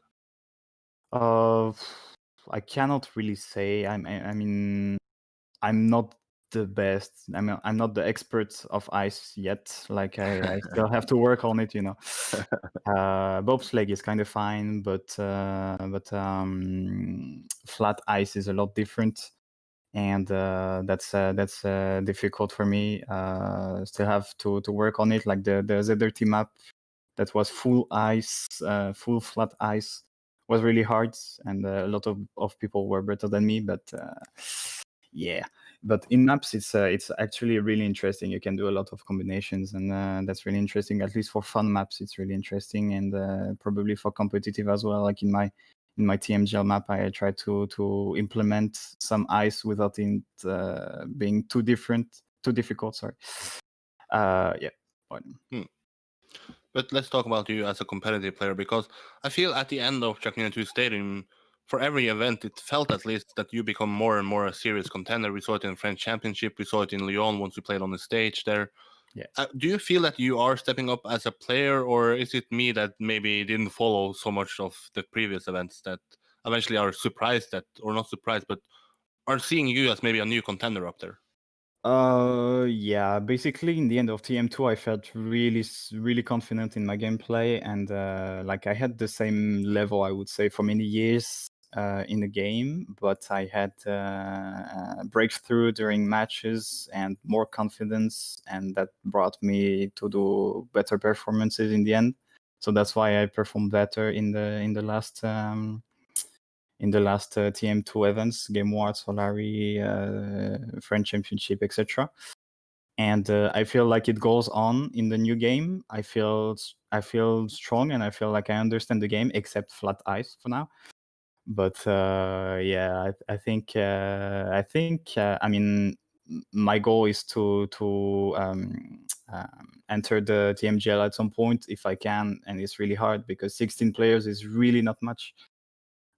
I cannot really say. I mean, I'm not the best. I'm not the expert of ice yet. Like I still have to work on it, you know. Bobsleigh is kind of fine, but flat ice is a lot different, and that's difficult for me. Still have to work on it. Like the ZrT map that was full ice, full flat ice, was really hard, and a lot of people were better than me. But yeah, But in maps, it's actually really interesting. You can do a lot of combinations, and that's really interesting. At least for fun maps, it's really interesting, and probably for competitive as well. Like in my TMGL map, I try to implement some ice without it being too difficult. Sorry. Yeah. But let's talk about you as a competitive player, because I feel at the end of Trackmania 2 Stadium, for every event, it felt at least that you become more and more a serious contender. We saw it in French Championship, we saw it in Lyon once you played on the stage there. Yeah. Do you feel that you are stepping up as a player, or is it me that maybe didn't follow so much of the previous events that eventually are surprised that, or not surprised, but are seeing you as maybe a new contender up there? Yeah, basically in the end of TM2, I felt really confident in my gameplay, and like I had the same level, I would say, for many years in the game, but I had breakthrough during matches and more confidence, and that brought me to do better performances in the end. So that's why I performed better in the last TM2 events, Game War, Solari, French Championship, etc. And I feel like it goes on in the new game. I feel strong, and I feel like I understand the game, except flat ice for now. But yeah, I think I mean, my goal is to enter the TMGL at some point if I can, and it's really hard because 16 players is really not much.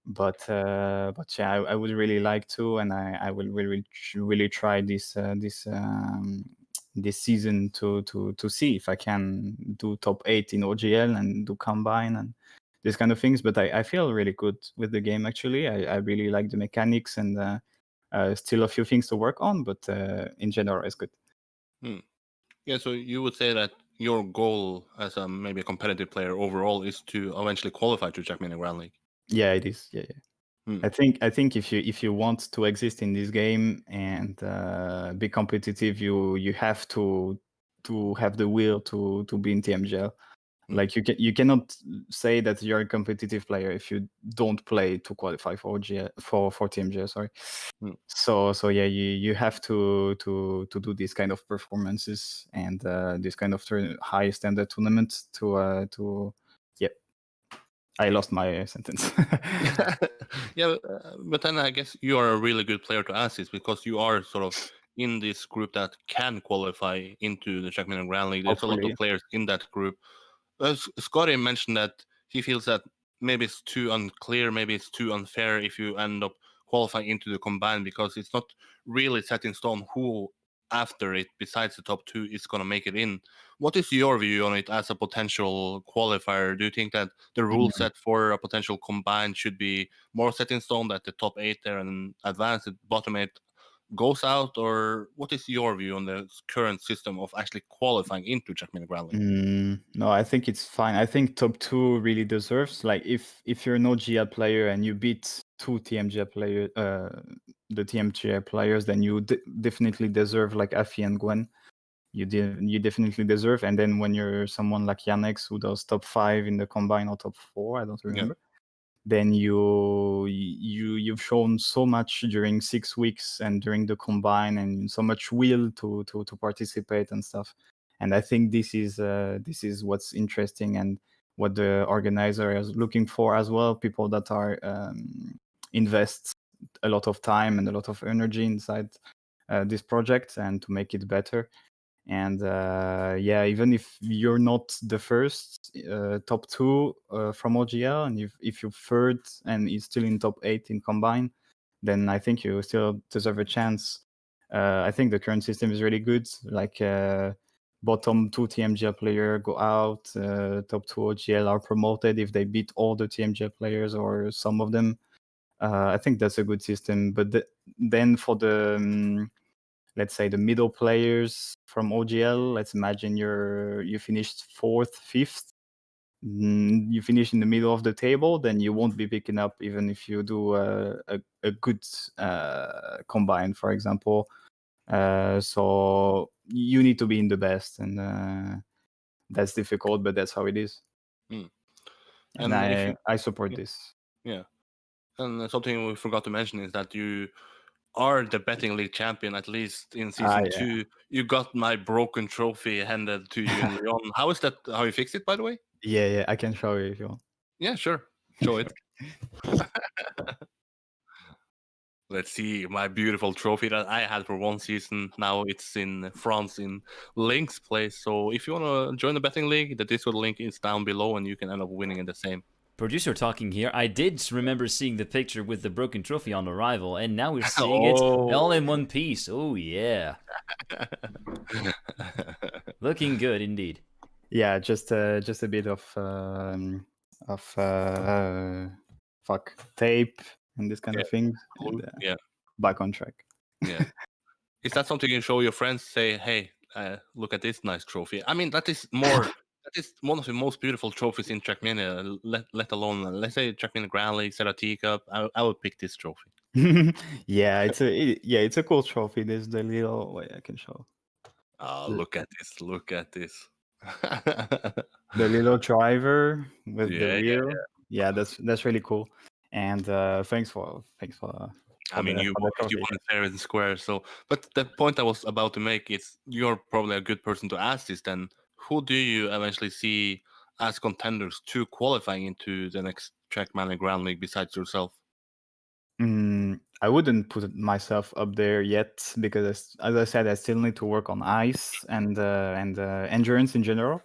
But yeah, I would really like to, and I will really try this season to see if I can do top 8 in OGL and do combine and this kind of things. But I feel really good with the game, actually. I really like the mechanics, and still a few things to work on, but in general, it's good. Yeah, so you would say that your goal as a maybe a competitive player overall is to eventually qualify to Trackmania Grand League? Yeah, it is. Yeah. I think if you want to exist in this game and be competitive, you have to have the will to be in TMGL. Like you cannot say that you're a competitive player if you don't play to qualify for OGL, for TMGL. Sorry. So yeah, you have to do these kind of performances and this kind of high standard tournaments to yeah. I lost my sentence. Yeah, but then I guess you are a really good player to ask this, because you are sort of in this group that can qualify into the Trackmania Grand League. There's a lot of players in that group. Scotty mentioned that he feels that maybe it's too unclear, maybe it's too unfair if you end up qualifying into the combined, because it's not really set in stone who after it, besides the top 2, is going to make it in. What is your view on it as a potential qualifier? Do you think that the rule set for a potential combined should be more set in stone, that the top 8 there and advanced, the bottom 8 goes out? Or what is your view on the current system of actually qualifying into Trackmania Grand League? No, I think it's fine. I think top 2 really deserves, like, if you're an OGL player and you beat 2 TMGL player, the TMGL players, then you definitely deserve, like Afi and Gwen. You definitely deserve. And then when you're someone like Yannex who does top 5 in the combine or top 4, I don't remember. Then you've shown so much during 6 weeks and during the combine, and so much will to participate and stuff. And I think this is what's interesting and what the organizer is looking for as well. People that are invest a lot of time and a lot of energy inside this project and to make it better. And yeah, even if you're not the first top 2 from OGL, and if you're third and is still in top 8 in combine, then I think you still deserve a chance. I think the current system is really good. Like bottom 2 TMGL player go out, top 2 OGL are promoted if they beat all the TMGL players or some of them. I think that's a good system. But then for the let's say the middle players from OGL, let's imagine you finished 4th, 5th, you finish in the middle of the table, then you won't be picking up even if you do a good combine, for example. So you need to be in the best, and that's difficult, but that's how it is. And I support this. Yeah. And something we forgot to mention is that you are the betting league champion, at least in Ah, season yeah. 2. You got my broken trophy handed to you in Lyon. How is that? How you fixed it, by the way? Yeah, I can show you if you want. Yeah, sure. Show it. Let's see my beautiful trophy that I had for one season. Now it's in France in Link's place. So if you want to join the betting league, the Discord link is down below and you can end up winning in the same. Producer talking here. I did remember seeing the picture with the broken trophy on arrival, and now we're seeing it all in one piece. Oh yeah, looking good indeed. Yeah, just a bit of tape and this kind of thing. And, Yeah. back on track. Yeah. Is that something you show your friends? Say, hey, look at this nice trophy. I mean, that is one of the most beautiful trophies in Trackmania. Let alone, let's say Trackmania Grand League, ZrT Cup. I would pick this trophy. Yeah, it's a cool trophy. There's the little. Wait, I can show. Look at this! Look at this! The little driver with the Yeah, wheel. Yeah, that's really cool. And thanks for. I mean, you the won it fair and square. So, but the point I was about to make is, you're probably a good person to ask this. Then, who do you eventually see as contenders to qualifying into the next Trackmania Grand League besides yourself? I wouldn't put myself up there yet because, as I said, I still need to work on ice and endurance in general.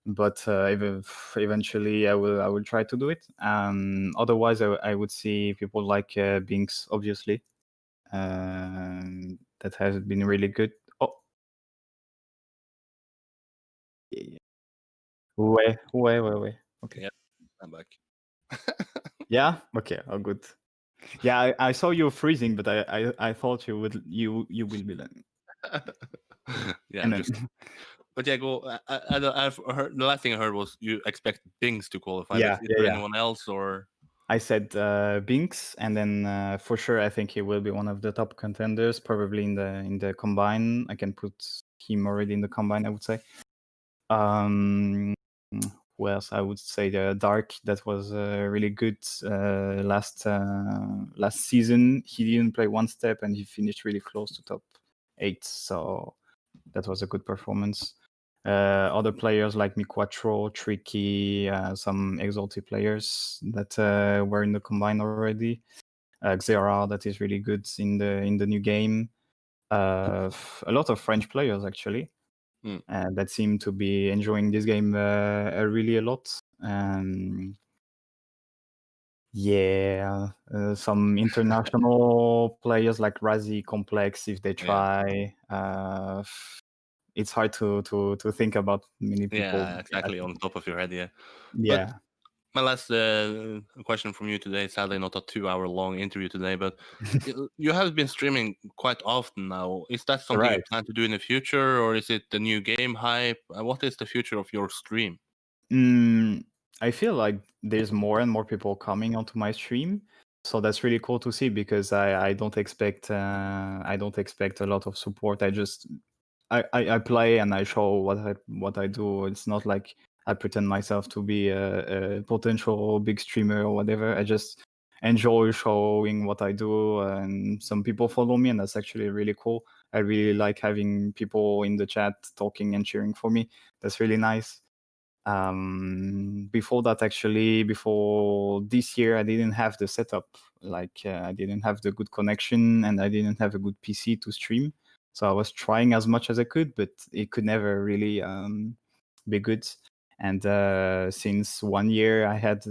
But eventually, I will try to do it. Otherwise, I would see people like Binks, obviously. That has been really good. Oh, yeah. Wait. Okay. Yeah, I'm back. Yeah. Okay. Oh, good. Yeah, I saw you freezing, but I thought you will be then. Yeah, And then, but yeah, go. I've heard, the last thing I heard was you expect Bings to qualify. Yeah, Is there anyone else, or? I said Binks, and then for sure I think he will be one of the top contenders, probably in the combine. I can put him already in the combine, I would say. Who else? I would say the Dark. That was really good last season. He didn't play one step, and he finished really close to top 8. So that was a good performance. Other players like Miquatro, Tricky, some Exalted players that were in the combine already. Xera, that is really good in the new game. A lot of French players actually that seem to be enjoying this game really a lot. Some international players like Razi, Complex, if they try. It's hard to think about many people. Yeah, exactly, on top of your head, yeah. Yeah. But my last question from you today, sadly not a 2-hour-long interview today, but you have been streaming quite often now. Is that something you plan to do in the future, or is it the new game hype? What is the future of your stream? I feel like there's more and more people coming onto my stream, so that's really cool to see, because I don't expect a lot of support. I play and I show what I do. It's not like I pretend myself to be a potential big streamer or whatever. I just enjoy showing what I do, and some people follow me, and that's actually really cool. I really like having people in the chat talking and cheering for me. That's really nice. Before this year, I didn't have the setup. I didn't have the good connection, and I didn't have a good PC to stream. So I was trying as much as I could, but it could never really be good. And since 1 year, I have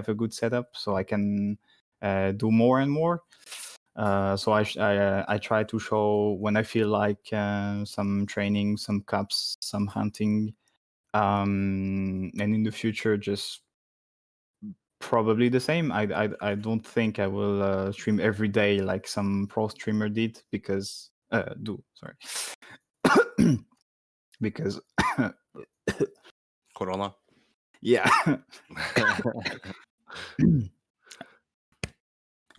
a good setup, so I can do more and more. So I try to show when I feel like some training, some cups, some hunting, and in the future, just probably the same. I don't think I will stream every day like some pro streamer did, because because Corona. yeah.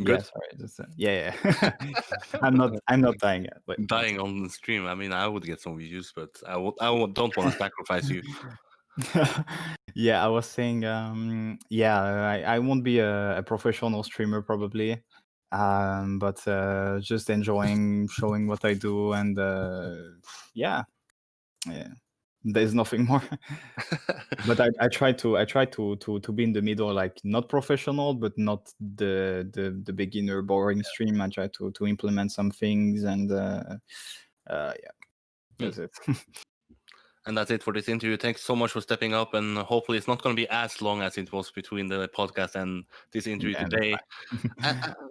Good. Yeah, sorry. Yeah. I'm not dying yet. But Dying on the stream. I mean, I would get some views, but don't want to sacrifice you. Yeah, I was saying, I won't be a professional streamer probably. But just enjoying showing what I do, and yeah, there's nothing more. But I try to be in the middle, like not professional, but not the beginner boring stream. I try to implement some things, and yeah, that's it. And that's it for this interview. Thanks so much for stepping up, and hopefully it's not going to be as long as it was between the podcast and this interview Yeah, today.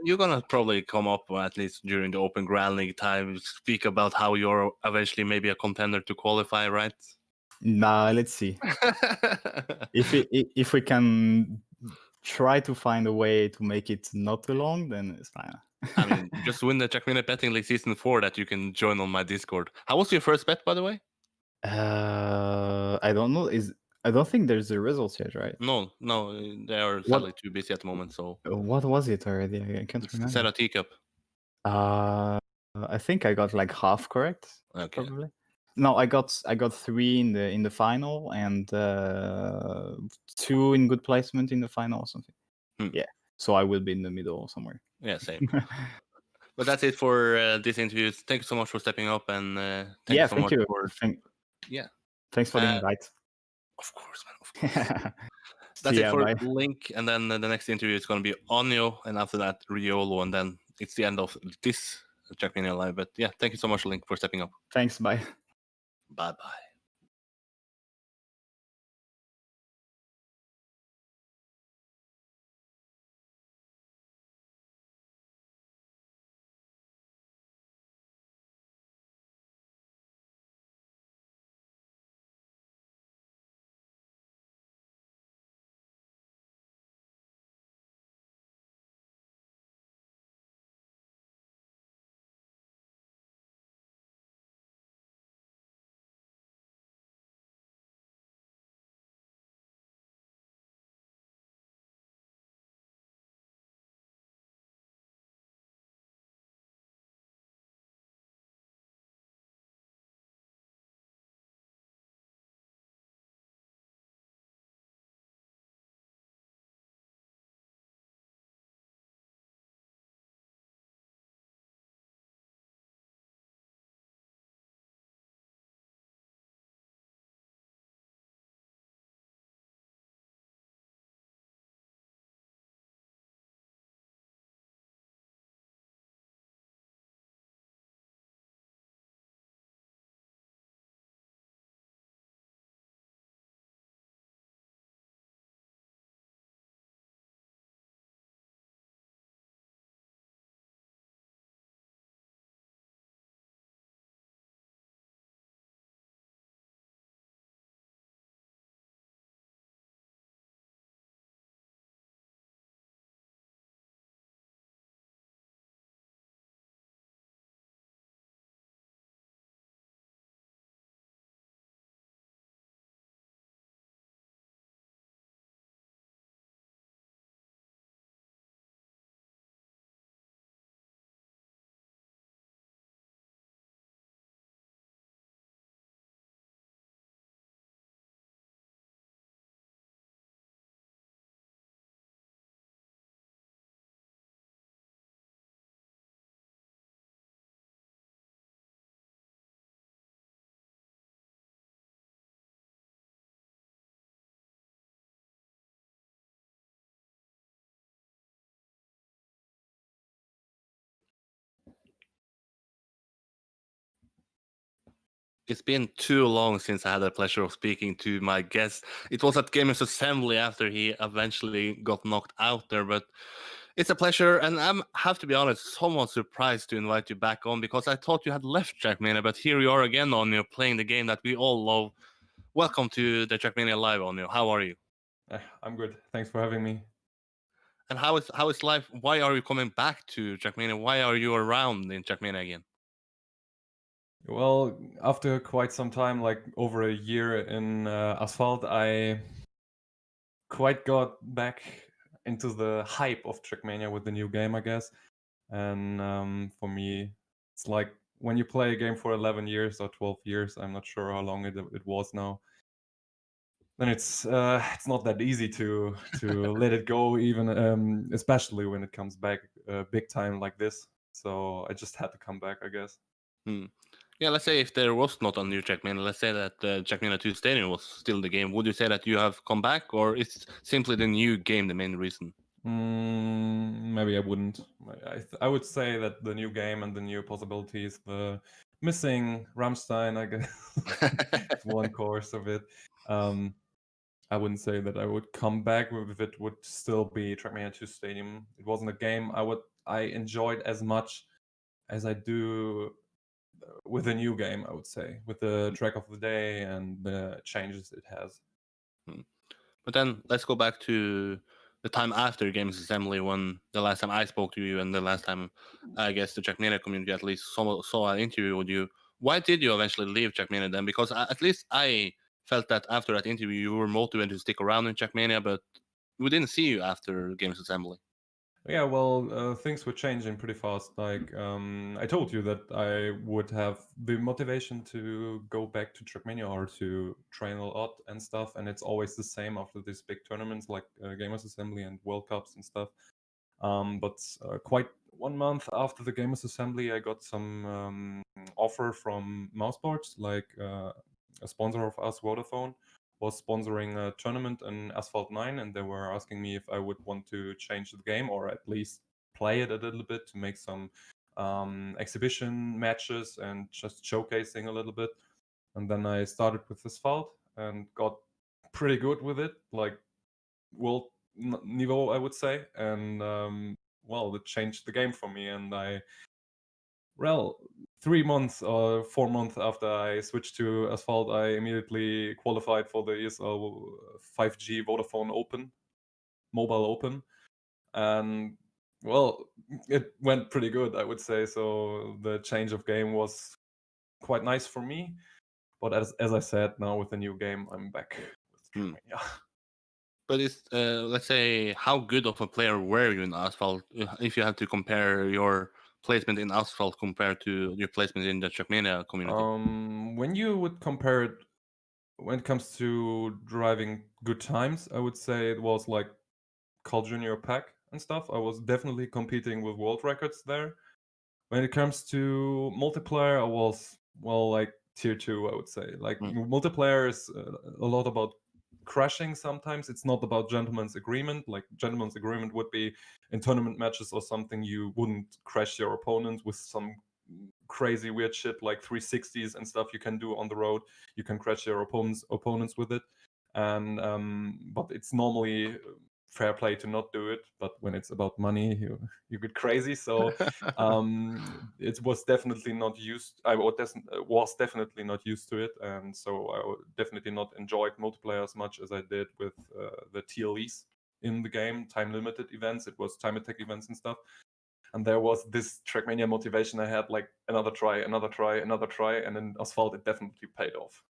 You're going to probably come up, or at least during the Open Grand League time, speak about how you're eventually maybe a contender to qualify, right? Nah, let's see. If we can try to find a way to make it not too long, then it's fine. I mean, just win the Trackmania Betting League Season 4 that you can join on my Discord. How was your first bet, by the way? I don't know. I don't think there's the results yet, right? No, they are sadly too busy at the moment. So What was it already? I can't remember. ZrT Cup. I think I got like half correct. Okay. Probably. No, I got 3 in the final, and 2 in good placement in the final or something. Yeah, so I will be in the middle somewhere. Yeah, same. But that's it for this interview. Thank you so much for stepping up, and thank you so much for thanks for the invite. Of course, man. Of course. That's See it ya, for bye. Link, and then the next interview is going to be oNio, and after that Riolu, and then it's the end of this Trackmania Live. But yeah, thank you so much, Link, for stepping up. Thanks, bye. Bye bye. It's been too long since I had the pleasure of speaking to my guest. It was at Gamers Assembly after he eventually got knocked out there, but it's a pleasure, and I have to be honest, somewhat surprised to invite you back on, because I thought you had left Trackmania, but here you are again, oNio, playing the game that we all love. Welcome to the Trackmania Live, oNio. How are you? I'm good. Thanks for having me. And how is life? Why are you coming back to Trackmania? Why are you around in Trackmania again? Well, after quite some time, like over a year in Asphalt, I quite got back into the hype of Trackmania with the new game, I guess. And for me, it's like when you play a game for 11 years or 12 years, I'm not sure how long it was now. then it's not that easy to let it go, even especially when it comes back big time like this. So I just had to come back, I guess. Yeah, let's say if there was not a new Trackmania, let's say that Trackmania 2 Stadium was still the game, would you say that you have come back, or is simply the new game the main reason? Maybe I wouldn't. I would say that the new game and the new possibilities, the missing Rammstein, I guess, is one course of it. I wouldn't say that I would come back if it would still be Trackmania 2 Stadium. It wasn't a game I enjoyed as much as I do with a new game, I would say, with the track of the day and the changes it has. But then let's go back to the time after Games Assembly, when the last time I spoke to you and the last time I guess the Trackmania community at least saw an interview with you. Why did you eventually leave Trackmania then? Because at least I felt that after that interview you were motivated to stick around in Trackmania, but we didn't see you after Games Assembly. Yeah, well, things were changing pretty fast. Like, I told you that I would have the motivation to go back to Trackmania or to train a lot and stuff, and it's always the same after these big tournaments like Gamers Assembly and World Cups and stuff. But quite 1 month after the Gamers Assembly, I got some offer from Mousesports, like a sponsor of us, Vodafone, was sponsoring a tournament in Asphalt 9, and they were asking me if I would want to change the game or at least play it a little bit to make some exhibition matches and just showcasing a little bit. And then I started with Asphalt and got pretty good with it, like world niveau, I would say. And well, it changed the game for me. And well, 3 months or 4 months after I switched to Asphalt, I immediately qualified for the ESL 5G Vodafone Open, Mobile Open. And well, it went pretty good, I would say. So the change of game was quite nice for me. But as I said, now with the new game, I'm back with Trackmania. But it's let's say, how good of a player were you in Asphalt? If you had to compare your placement in Asphalt compared to your placement in the Trackmania community. When you would compare it, when it comes to driving good times, I would say it was like Carl Junior Pack and stuff. I was definitely competing with world records there. When it comes to multiplayer, I was, well, like tier 2, I would say. Like multiplayer is a lot about crashing sometimes. It's not about gentleman's agreement. Like gentleman's agreement would be in tournament matches or something, you wouldn't crash your opponent with some crazy weird shit like 360s and stuff you can do on the road. You can crash your opponents with it. And but it's normally fair play to not do it, but when it's about money, you get crazy. So it was definitely not used. I was definitely not used to it, and so I definitely not enjoyed multiplayer as much as I did with the TLEs in the game, time limited events. It was time attack events and stuff. And there was this Trackmania motivation I had, like another try, and in Asphalt it definitely paid off.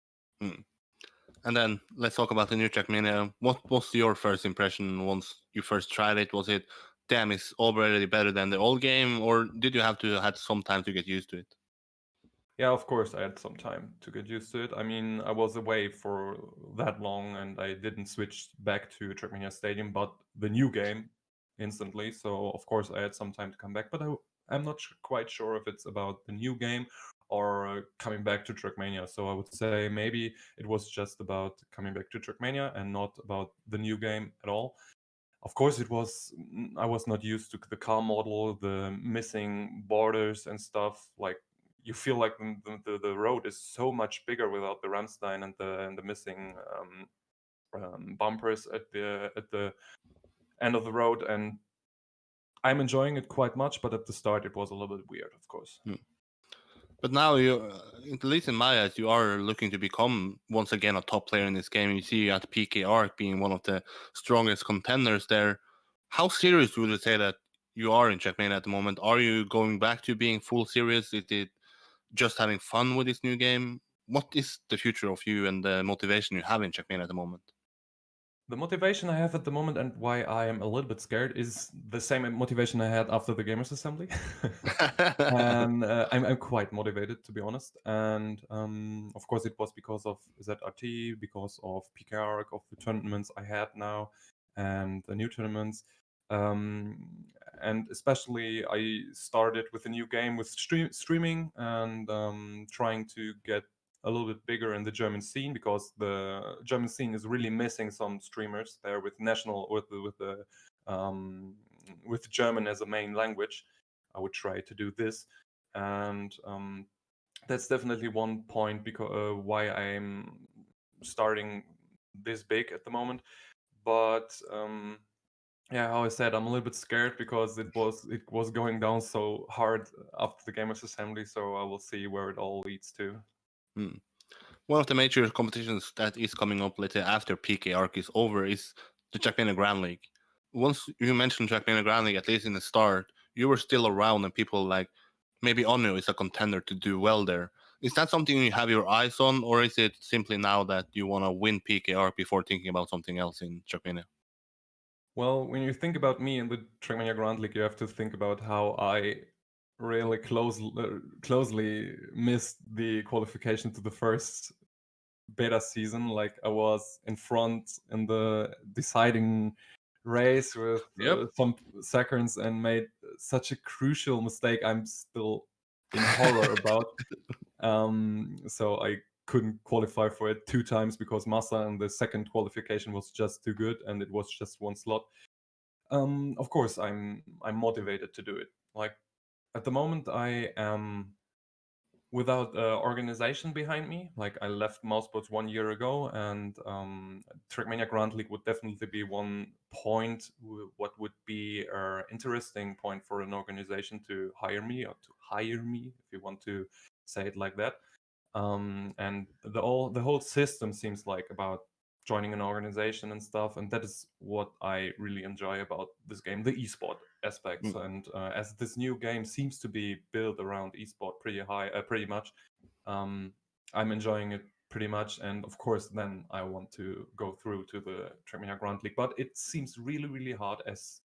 And then let's talk about the new Trackmania. What was your first impression once you first tried it? Was it, damn, it's already better than the old game, or did you have some time to get used to it? Yeah, of course, I had some time to get used to it. I mean, I was away for that long, and I didn't switch back to Trackmania Stadium, but the new game instantly. So, of course, I had some time to come back. But I'm not quite sure if it's about the new game or coming back to Trackmania. So I would say maybe it was just about coming back to Trackmania and not about the new game at all. Of course, I was not used to the car model, the missing borders and stuff. Like, you feel like the road is so much bigger without the Rammstein and the missing bumpers at the end of the road. And I'm enjoying it quite much, but at the start it was a little bit weird, of course. But now you, at least in my eyes, you are looking to become once again a top player in this game. You see at PK Arc being one of the strongest contenders there. How serious would you say that you are in Trackmania at the moment? Are you going back to being full serious? Is it just having fun with this new game? What is the future of you and the motivation you have in Trackmania at the moment? The motivation I have at the moment and why I am a little bit scared is the same motivation I had after the Gamers Assembly. And I'm quite motivated, to be honest. And of course, it was because of ZrT, because of PKR, of the tournaments I had now, and the new tournaments. And especially, I started with a new game with streaming and trying to get a little bit bigger in the German scene, because the German scene is really missing some streamers there with national with German as a main language. I would try to do this, and that's definitely one point because why I'm starting this big at the moment. But yeah, how I said, I'm a little bit scared because it was going down so hard after the Gamers Assembly. So I will see where it all leads to. Hmm. One of the major competitions that is coming up later after PK Arc is over is the Trackmania Grand League. Once you mentioned Trackmania Grand League, at least in the start, you were still around and people like, maybe oNio is a contender to do well there. Is that something you have your eyes on, or is it simply now that you want to win PK Arc before thinking about something else in Trackmania? Well, when you think about me in the Trackmania Grand League, you have to think about how I really closely missed the qualification to the first beta season. Like, I was in front in the deciding race with some seconds and made such a crucial mistake I'm still in horror about. So I couldn't qualify for it 2 times because Massa and the second qualification was just too good and it was just 1 slot. Of course, I'm motivated to do it. Like, at the moment, I am without organization behind me. Like, I left Mousesports 1 year ago, and Trackmania Grand League would definitely be one point. What would be an interesting point for an organization to hire me, or to hire me, if you want to say it like that. And the whole system seems like about joining an organization and stuff, and that is what I really enjoy about this game, the esport aspects. And as this new game seems to be built around esport pretty much, I'm enjoying it pretty much. And of course, then I want to go through to the Trackmania Grand League, but it seems really hard. As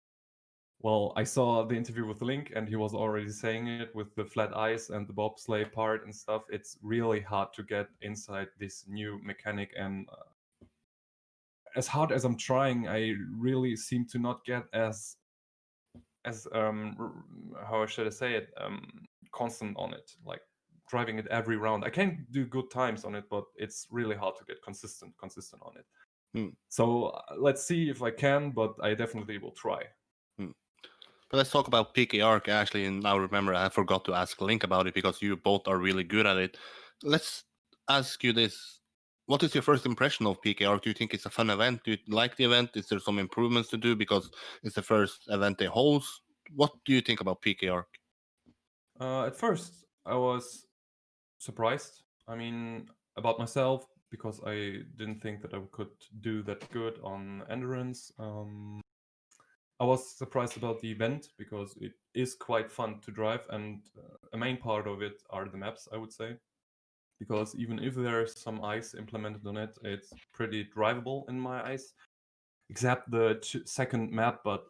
well, I saw the interview with Link, and he was already saying it with the flat ice and the bobsleigh part and stuff. It's really hard to get inside this new mechanic, and as hard as I'm trying, I really seem to not get as how should I say it, constant on it, like driving it every round. I can do good times on it, but it's really hard to get consistent on it. So let's see if I can, but I definitely will try. But let's talk about PK Arc, actually. And now remember, I forgot to ask Link about it because you both are really good at it. Let's ask you this. What is your first impression of PK Arc? Do you think it's a fun event? Do you like the event? Is there some improvements to do because it's the first event they host? What do you think about PK Arc? At first, I was surprised. I mean, about myself, because I didn't think that I could do that good on endurance. I was surprised about the event because it is quite fun to drive, and a main part of it are the maps, I would say. Because even if there's some ice implemented on it, it's pretty drivable in my eyes, except the second map. But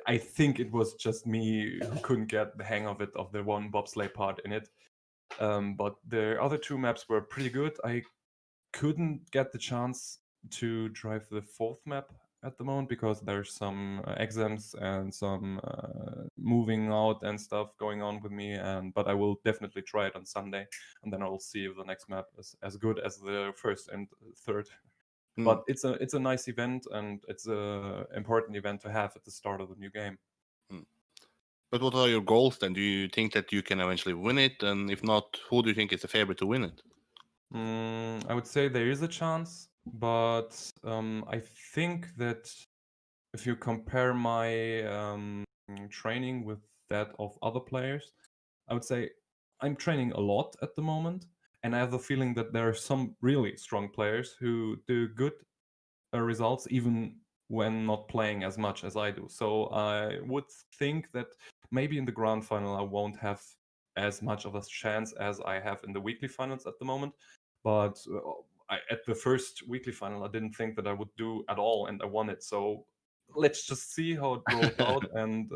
I think it was just me who couldn't get the hang of it, of the one bobsleigh part in it. But the other 2 maps were pretty good. I couldn't get the chance to drive the 4th map at the moment because there's some exams and some moving out and stuff going on with me. But I will definitely try it on Sunday, and then I will see if the next map is as good as the first and third. But it's a nice event, and it's a important event to have at the start of the new game. But what are your goals then? Do you think that you can eventually win it? And if not, who do you think is the favorite to win it? I would say there is a chance, but I think that if you compare my training with that of other players, I would say I'm training a lot at the moment, and I have the feeling that there are some really strong players who do good results even when not playing as much as I do. So I would think that maybe in the grand final I won't have as much of a chance as I have in the weekly finals at the moment. But at the first weekly final, I didn't think that I would do at all, and I won it. So let's just see how it rolls out, and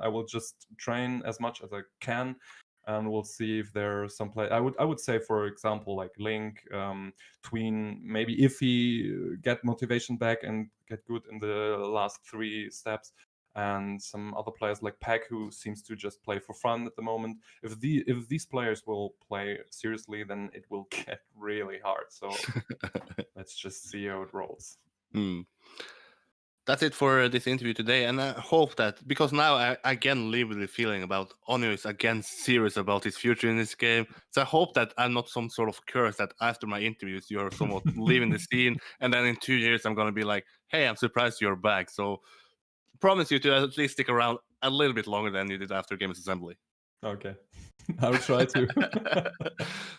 I will just train as much as I can, and we'll see if there are some play. I would say, for example, like Link, Tween, maybe if he get motivation back and get good in the last 3 steps, and some other players like Pack, who seems to just play for fun at the moment. If these players will play seriously, then it will get really hard. So let's just see how it rolls. That's it for this interview today, and I hope that, because now I again live with the feeling about oNio is again serious about his future in this game. So I hope that I'm not some sort of curse that after my interviews you're somewhat leaving the scene, and then in 2 years I'm gonna be like, hey, I'm surprised you're back. So promise you to at least stick around a little bit longer than you did after Games Assembly. Okay, I'll try to.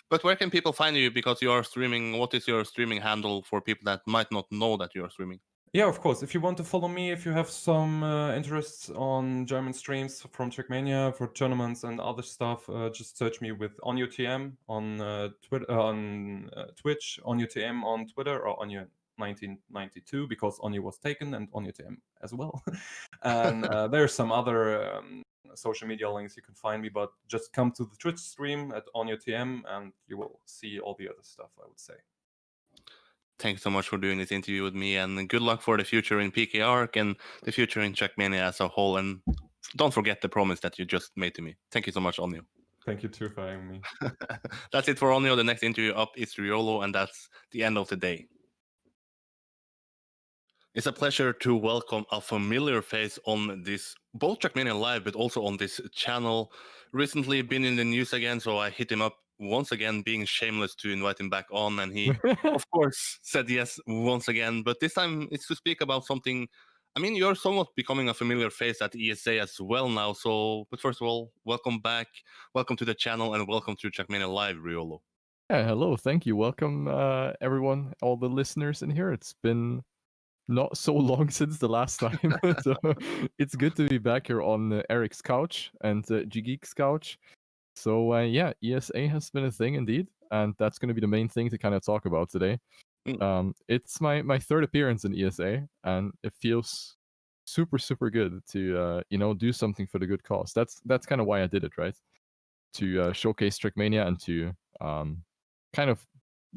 But where can people find you, because you are streaming? What is your streaming handle for people that might not know that you are streaming? Yeah, of course. If you want to follow me, if you have some interests on German streams from Trackmania for tournaments and other stuff, just search me with oNioTM on Twitter, on Twitch, oNioTM on Twitter, or oNio 1992, because oNio was taken, and oNioTM as well. And there's some other social media links you can find me, but just come to the Twitch stream at oNioTM and you will see all the other stuff, I would say. Thanks so much for doing this interview with me, and good luck for the future in PK Arc and the future in Trackmania as a whole. And don't forget the promise that you just made to me. Thank you so much, oNio. Thank you too for having me. That's it for oNio. The next interview up is Riolu, and that's the end of the day. It's a pleasure to welcome a familiar face on this, both Trackmania Live, but also on this channel. Recently been in the news again, so I hit him up once again, being shameless to invite him back on, and he, of course, said yes once again. But this time it's to speak about something. I mean, you're somewhat becoming a familiar face at ESA as well now. So, but first of all, welcome back, welcome to the channel, and welcome to Trackmania Live, Riolu. Yeah, hello, thank you. Welcome, everyone, all the listeners in here. It's been not so long since the last time, so it's good to be back here on Eirik's couch and G-Geek's couch. So yeah, ESA has been a thing indeed, and that's going to be the main thing to kind of talk about today. It's my third appearance in ESA, and it feels super good to do something for the good cause. That's kind of why I did it, right? To showcase Trackmania and to kind of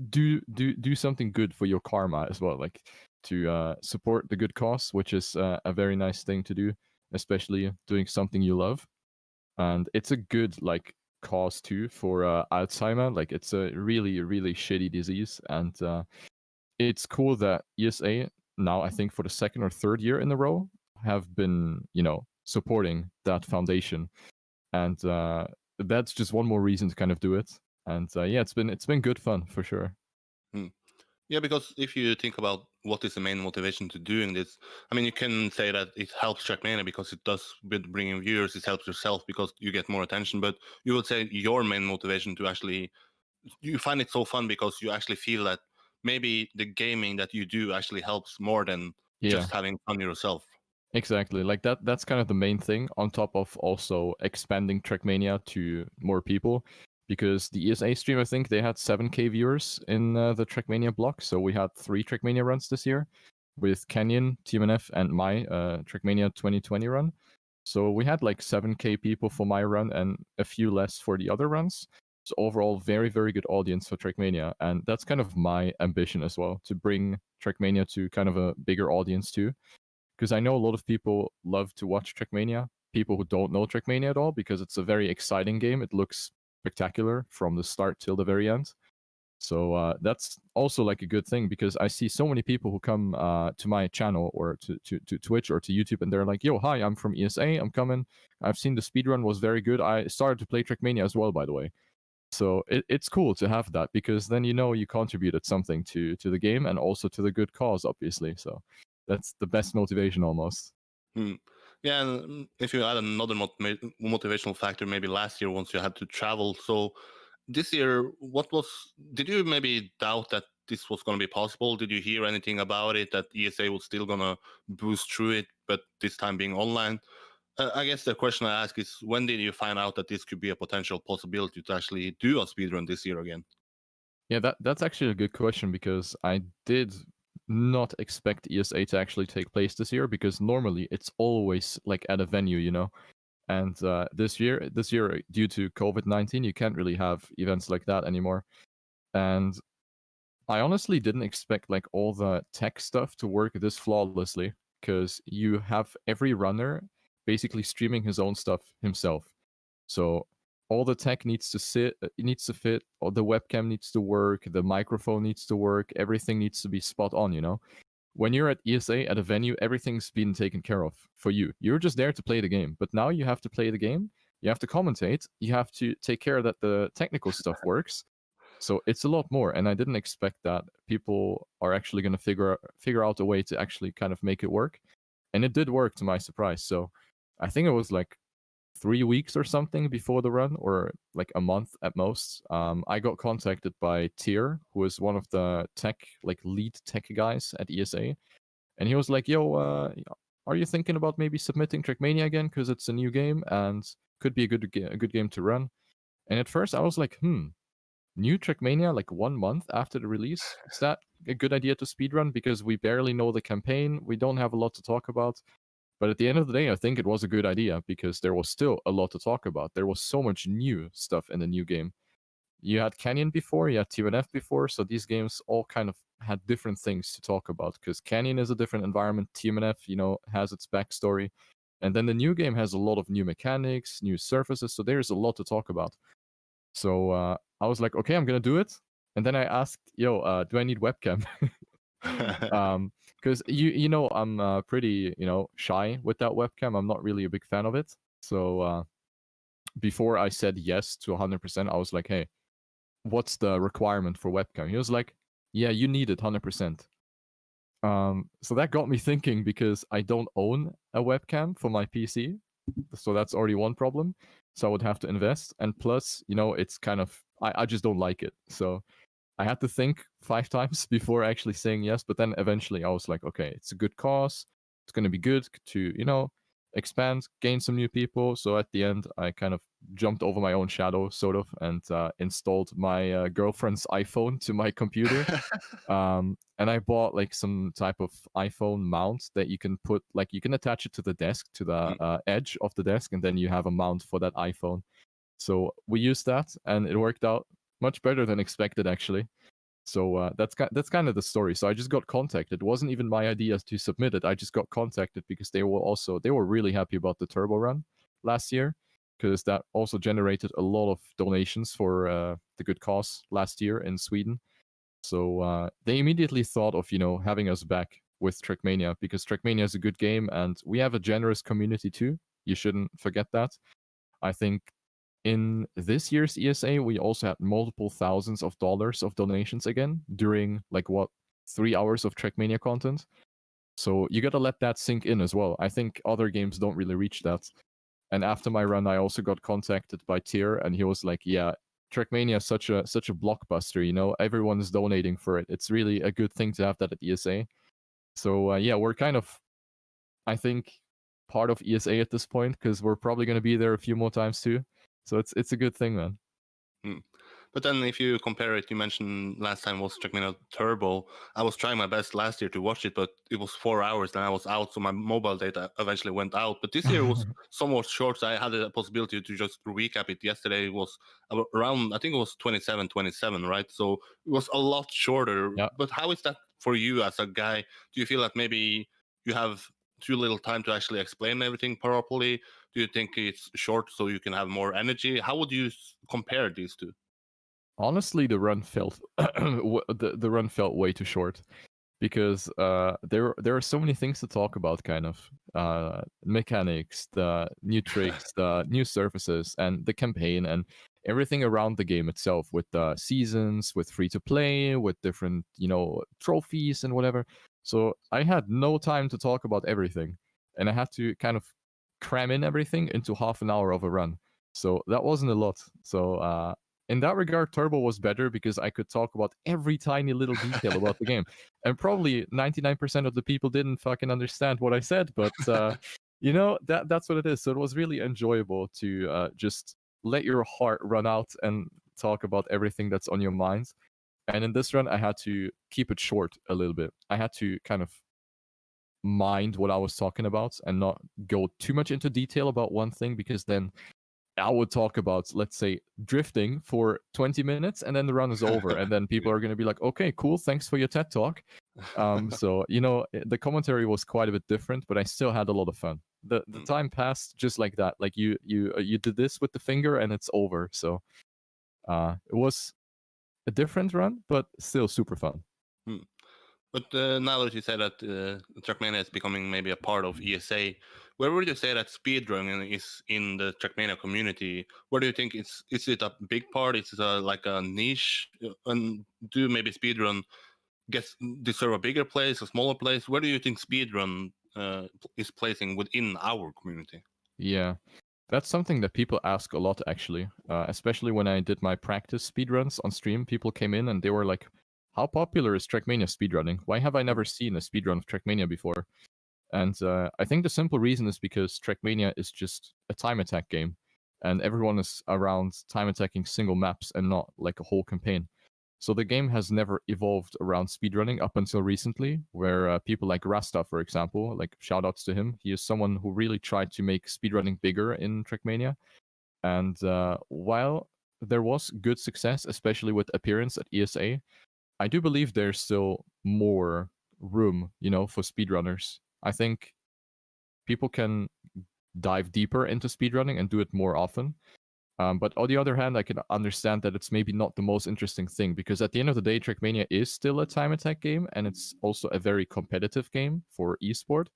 do something good for your karma as well, like to support the good cause, which is a very nice thing to do, especially doing something you love. And it's a good like cause too for Alzheimer. Like it's a really shitty disease, and it's cool that ESA now, I think for the second or third year in a row, have been supporting that foundation, and that's just one more reason to kind of do it. And yeah, it's been good fun for sure. Yeah, because if you think about what is the main motivation to doing this, I mean, you can say that it helps Trackmania because it does with bringing viewers. It helps yourself because you get more attention. But you would say your main motivation to actually, you find it so fun because you actually feel that maybe the gaming that you do actually helps more than just having fun yourself. Exactly, like that's kind of the main thing, on top of also expanding Trackmania to more people. Because the ESA stream, I think they had 7K viewers in the Trackmania block. So we had 3 Trackmania runs this year with Canyon, TMNF, and my Trackmania 2020 run. So we had like 7K people for my run and a few less for the other runs. So overall, very good audience for Trackmania. And that's kind of my ambition as well, to bring Trackmania to kind of a bigger audience too. Because I know a lot of people love to watch Trackmania, people who don't know Trackmania at all, because it's a very exciting game. It looks spectacular from the start till the very end. So that's also like a good thing, because I see so many people who come to my channel or to Twitch or to YouTube, and they're like, yo, hi, I'm from ESA, I'm coming. I've seen the speedrun was very good. I started to play Trackmania as well, by the way. So it's cool to have that, because then you contributed something to the game and also to the good cause, obviously. So that's the best motivation almost. Yeah, and if you add another motivational factor, maybe last year once you had to travel. So this year, did you maybe doubt that this was going to be possible? Did you hear anything about it, that ESA was still going to boost through it, but this time being online? I guess the question I ask is, when did you find out that this could be a potential possibility to actually do a speedrun this year again? Yeah, that's actually a good question because I did not expect ESA to actually take place this year because normally it's always like at a venue, you know. And this year, due to COVID-19, you can't really have events like that anymore. And I honestly didn't expect like all the tech stuff to work this flawlessly because you have every runner basically streaming his own stuff himself. So all the tech needs to it needs to fit, all the webcam needs to work, the microphone needs to work, everything needs to be spot on, you know. When you're at ESA at a venue, everything's been taken care of for you. You're just there to play the game. But now you have to play the game, you have to commentate, you have to take care that the technical stuff works. So it's a lot more, and I didn't expect that people are actually going to figure out a way to actually kind of make it work, and it did work to my surprise. So I think it was like 3 weeks or something before the run, or like a month at most. I got contacted by Tier, who is one of the lead tech guys at ESA, and he was like, "Yo, are you thinking about maybe submitting Trackmania again? Because it's a new game and could be a good game to run." And at first I was like, new Trackmania like 1 month after the release? Is that a good idea to speedrun? Because we barely know the campaign, we don't have a lot to talk about. But at the end of the day, I think it was a good idea because there was still a lot to talk about. There was so much new stuff in the new game. You had Canyon before, you had TNF before, so these games all kind of had different things to talk about because Canyon is a different environment, TMNF, you know, has its backstory. And then the new game has a lot of new mechanics, new surfaces, so there's a lot to talk about. So I was like, okay, I'm gonna do it. And then I asked, yo, do I need webcam? Because you know I'm pretty shy with that webcam. I'm not really a big fan of it. So before I said yes to 100%, I was like, hey, what's the requirement for webcam? He was like, yeah, you need it 100%. So that got me thinking because I don't own a webcam for my PC, so that's already one problem. So I would have to invest, and plus, it's kind of I just don't like it. So I had to think 5 times before actually saying yes. But then eventually I was like, okay, it's a good cause. It's going to be good to expand, gain some new people. So at the end, I kind of jumped over my own shadow, sort of, and installed my girlfriend's iPhone to my computer. And I bought like some type of iPhone mount that you can put, like you can attach it to the desk, to the edge of the desk, and then you have a mount for that iPhone. So we used that, and it worked out much better than expected, actually. So that's kind of the story. So I just got contacted. It wasn't even my idea to submit it. I just got contacted because they were really happy about the turbo run last year, because that also generated a lot of donations for the good cause last year in Sweden. So they immediately thought of having us back with Trackmania, because Trackmania is a good game and we have a generous community too. You shouldn't forget that. I think in this year's ESA, we also had multiple thousands of dollars of donations again during 3 hours of Trackmania content. So you gotta let that sink in as well. I think other games don't really reach that. And after my run, I also got contacted by Tier, and he was like, "Yeah, Trackmania is such a blockbuster. Everyone is donating for it. It's really a good thing to have that at ESA." So yeah, we're kind of, I think, part of ESA at this point, because we're probably going to be there a few more times too. So it's a good thing, man. But then if you compare it, you mentioned last time was Trackmania Turbo. I was trying my best last year to watch it, but it was 4 hours, then I was out, so my mobile data eventually went out. But this year was somewhat short, so I had the possibility to just recap it. Yesterday was around, I think it was 27, right? So it was a lot shorter. Yeah. But how is that for you as a guy? Do you feel that maybe you have too little time to actually explain everything properly? Do you think it's short so you can have more energy? How would you compare these two? Honestly, the run felt the run felt way too short, because there are so many things to talk about, kind of mechanics, the new tricks, the new surfaces, and the campaign, and everything around the game itself, with the seasons, with free to play, with different trophies and whatever. So I had no time to talk about everything, and I had to kind of cram in everything into half an hour of a run. So that wasn't a lot. So in that regard, Turbo was better because I could talk about every tiny little detail about the game. And probably 99% of the people didn't fucking understand what I said, but that's what it is. So it was really enjoyable to just let your heart run out and talk about everything that's on your mind. And in this run, I had to keep it short a little bit. I had to kind of mind what I was talking about and not go too much into detail about one thing, because then I would talk about, let's say, drifting for 20 minutes and then the run is over. And then people are going to be like, okay, cool, thanks for your TED talk. So, the commentary was quite a bit different, but I still had a lot of fun. The time passed just like that. Like you did this with the finger and it's over. So it was a different run, but still super fun. But now that you say that Trackmania is becoming maybe a part of ESA, where would you say that speedrunning is in the Trackmania community? Where do you think is it a big part? Is it like a niche? And do maybe speedrun deserve a bigger place, a smaller place? Where do you think speedrun is placing within our community? Yeah, that's something that people ask a lot, actually. Especially when I did my practice speedruns on stream, people came in and they were like, how popular is Trackmania speedrunning? Why have I never seen a speedrun of Trackmania before? And I think the simple reason is because Trackmania is just a time attack game, and everyone is around time attacking single maps and not like a whole campaign. So the game has never evolved around speedrunning up until recently, where people like Rasta, for example, like shoutouts to him, he is someone who really tried to make speedrunning bigger in Trackmania. And while there was good success, especially with appearance at ESA, I do believe there's still more room, for speedrunners. I think people can dive deeper into speedrunning and do it more often. But on the other hand, I can understand that it's maybe not the most interesting thing, because at the end of the day, Trackmania is still a time attack game, and it's also a very competitive game for esport.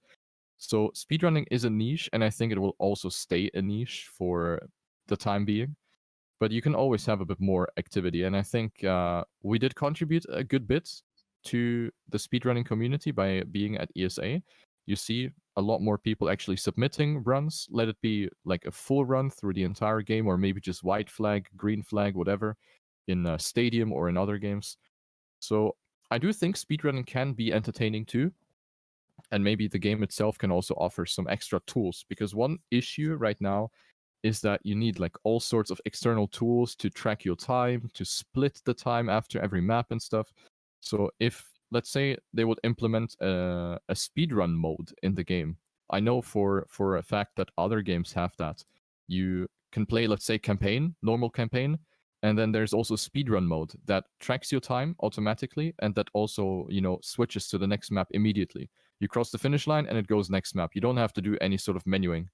So speedrunning is a niche, and I think it will also stay a niche for the time being. But you can always have a bit more activity, and I think we did contribute a good bit to the speedrunning community by being at ESA. You see a lot more people actually submitting runs, let it be like a full run through the entire game, or maybe just white flag, green flag, whatever, in a stadium or in other games. So I do think speedrunning can be entertaining too, and maybe the game itself can also offer some extra tools, because one issue right now is that you need like all sorts of external tools to track your time, to split the time after every map and stuff. So if, let's say, they would implement a speedrun mode in the game, I know for a fact that other games have that. You can play, let's say, normal campaign, and then there's also speedrun mode that tracks your time automatically, and that also, switches to the next map immediately. You cross the finish line and it goes next map. You don't have to do any sort of menuing.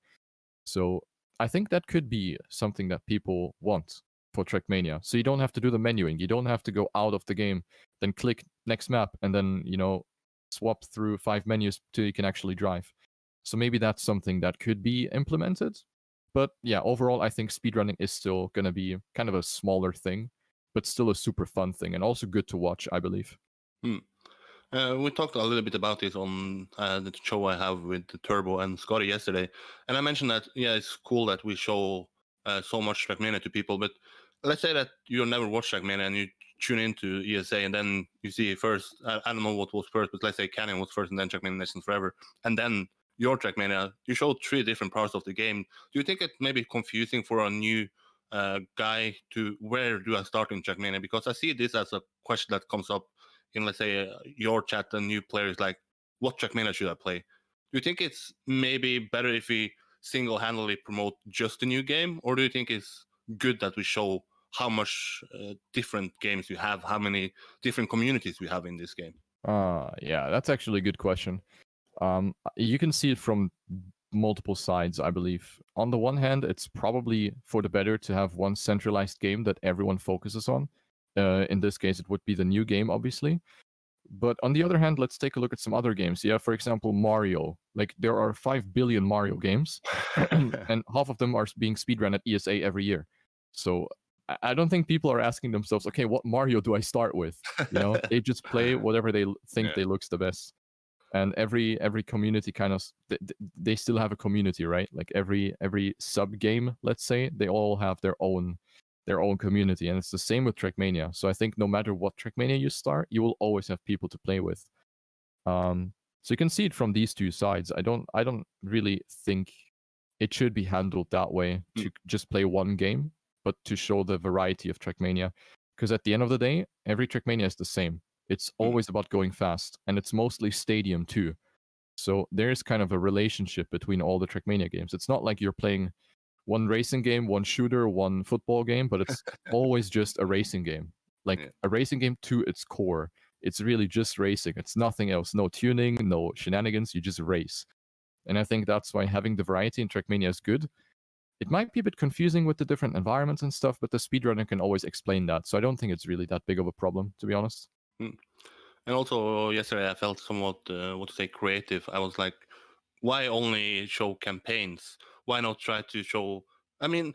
So I think that could be something that people want for Trackmania. So you don't have to do the menuing. You don't have to go out of the game, then click next map, and then, swap through 5 menus till you can actually drive. So maybe that's something that could be implemented. But yeah, overall, I think speedrunning is still going to be kind of a smaller thing, but still a super fun thing, and also good to watch, I believe. We talked a little bit about this on the show I have with Turbo and Scotty yesterday, and I mentioned that it's cool that we show so much Trackmania to people. But let's say that you've never watched Trackmania and you tune into ESA, and then you see first. I don't know what was first, but let's say Canyon was first, and then Trackmania Nations Forever, and then your Trackmania. You showed 3 different parts of the game. Do you think it may be confusing for a new guy to where do I start in Trackmania? Because I see this as a question that comes up in, let's say, your chat, and new players like, what Trackmania should I play? Do you think it's maybe better if we single-handedly promote just the new game, or do you think it's good that we show how much different games we have, how many different communities we have in this game? Yeah, that's actually a good question. You can see it from multiple sides, I believe. On the one hand, it's probably for the better to have one centralized game that everyone focuses on. In this case, it would be the new game, obviously. But on the other hand, let's take a look at some other games. Yeah, for example, Mario. Like, there are 5 billion Mario games, and half of them are being speedrun at ESA every year. So I don't think people are asking themselves, okay, what Mario do I start with? They just play whatever they think they looks the best. And every community kind of, they still have a community, right? Like every sub game, let's say, they all have their own community, and it's the same with Trackmania. So I think no matter what Trackmania you start, you will always have people to play with. So you can see it from these two sides. I don't really think it should be handled that way, to just play one game, but to show the variety of Trackmania. Because at the end of the day, every Trackmania is the same. It's always about going fast, and it's mostly stadium too. So there's kind of a relationship between all the Trackmania games. It's not like you're playing one racing game, one shooter, one football game, but it's always just a racing game. Like a racing game to its core. It's really just racing. It's nothing else. No tuning, no shenanigans. You just race. And I think that's why having the variety in Trackmania is good. It might be a bit confusing with the different environments and stuff, but the speedrunner can always explain that. So I don't think it's really that big of a problem, to be honest. And also, yesterday I felt somewhat, creative. I was like, why only show campaigns? Why not try to show... I mean,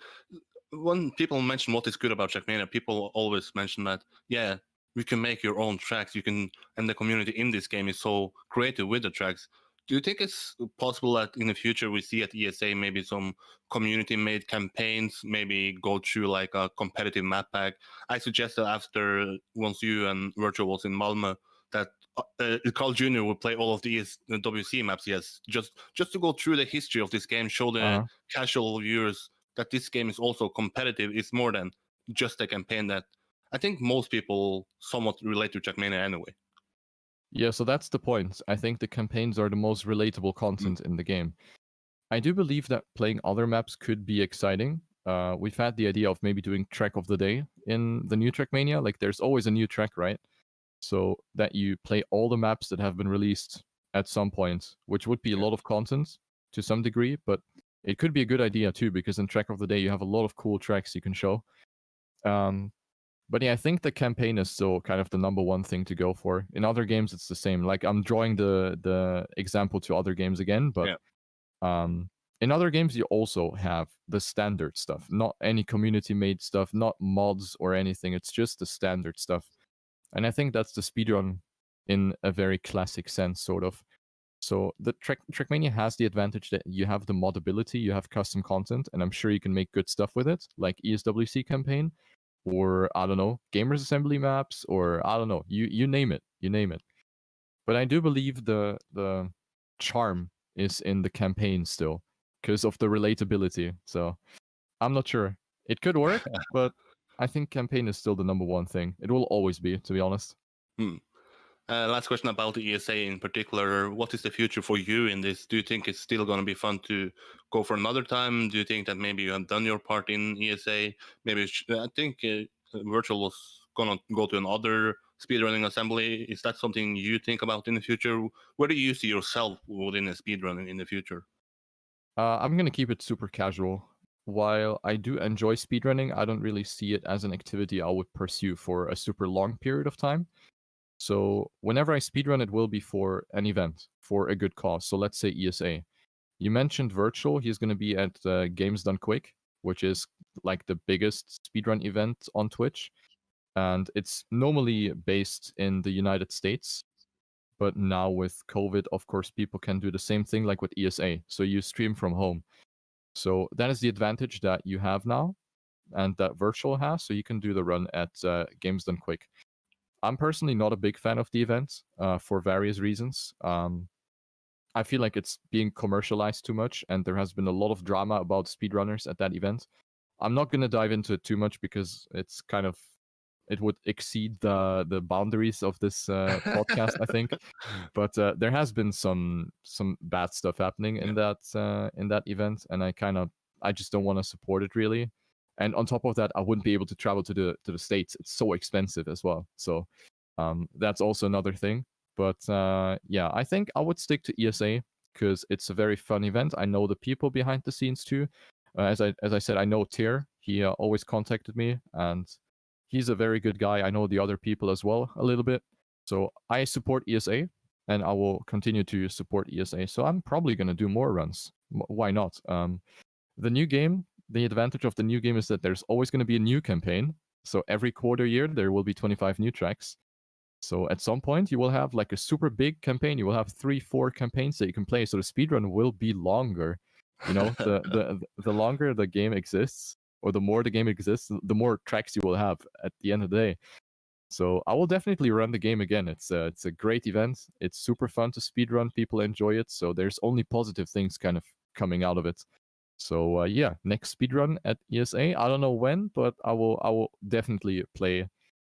when people mention what is good about Trackmania, people always mention that, yeah, you can make your own tracks. You can, and the community in this game is so creative with the tracks. Do you think it's possible that in the future we see at ESA maybe some community-made campaigns, maybe go through like a competitive map pack? I suggested after once you and Virtual was in Malmö that Carl Jr. would play all of the WC maps, yes, just to go through the history of this game, show the casual viewers that this game is also competitive. It's more than just a campaign that I think most people somewhat relate to Trackmania anyway. Yeah, so that's the point. I think the campaigns are the most relatable content in the game. I do believe that playing other maps could be exciting. We've had the idea of maybe doing track of the day in the new Trackmania. Like, there's always a new track, right? So that you play all the maps that have been released at some point, which would be a lot of content to some degree, but it could be a good idea too, because in track of the day you have a lot of cool tracks you can show. But yeah, I think the campaign is still kind of the number one thing to go for. In other games, it's the same. Like, I'm drawing the example to other games again, but in other games, you also have the standard stuff, not any community-made stuff, not mods or anything. It's just the standard stuff. And I think that's the speedrun in a very classic sense, sort of. So the Trackmania has the advantage that you have the modability, you have custom content, and I'm sure you can make good stuff with it, like ESWC campaign, or I don't know, Gamers Assembly maps, or I don't know, you name it, But I do believe the charm is in the campaign still, because of the relatability. So I'm not sure. It could work, but I think campaign is still the number one thing. It will always be, to be honest. Last question about the ESA in particular. What is the future for you in this? Do you think it's still going to be fun to go for another time? Do you think that maybe you have done your part in ESA? Maybe I think Virtual was going to go to another speedrunning assembly. Is that something you think about in the future? Where do you see yourself within the speedrunning in the future? I'm going to keep it super casual. While I do enjoy speedrunning, I don't really see it as an activity I would pursue for a super long period of time. So whenever I speedrun, it will be for an event, for a good cause. So let's say ESA. You mentioned Virtual. He's going to be at Games Done Quick, which is like the biggest speedrun event on Twitch. And it's normally based in the United States. But now with COVID, of course, people can do the same thing like with ESA. So you stream from home. So that is the advantage that you have now and that Virtual has. So you can do the run at Games Done Quick. I'm personally not a big fan of the event for various reasons. I feel like it's being commercialized too much, and there has been a lot of drama about speedrunners at that event. I'm not going to dive into it too much because it's kind of, it would exceed the boundaries of this podcast, I think. But there has been some bad stuff happening in that event, and I just don't want to support it really. And on top of that, I wouldn't be able to travel to the States. It's so expensive as well. So that's also another thing. But yeah, I think I would stick to ESA because it's a very fun event. I know the people behind the scenes too. As I said, I know Tyr. He always contacted me, and he's a very good guy. I know the other people as well a little bit. So I support ESA, and I will continue to support ESA. So I'm probably going to do more runs. Why not? The new game, the advantage of the new game is that there's always going to be a new campaign. So every quarter year, there will be 25 new tracks. So at some point, you will have like a super big campaign. You will have 3-4 campaigns that you can play. So the speedrun will be longer. You know, the longer the game exists, or the more the game exists, the more tracks you will have at the end of the day. So I will definitely run the game again. It's a great event. It's super fun to speedrun. People enjoy it. So there's only positive things kind of coming out of it. So yeah, next speedrun at ESA. I don't know when, but I will definitely play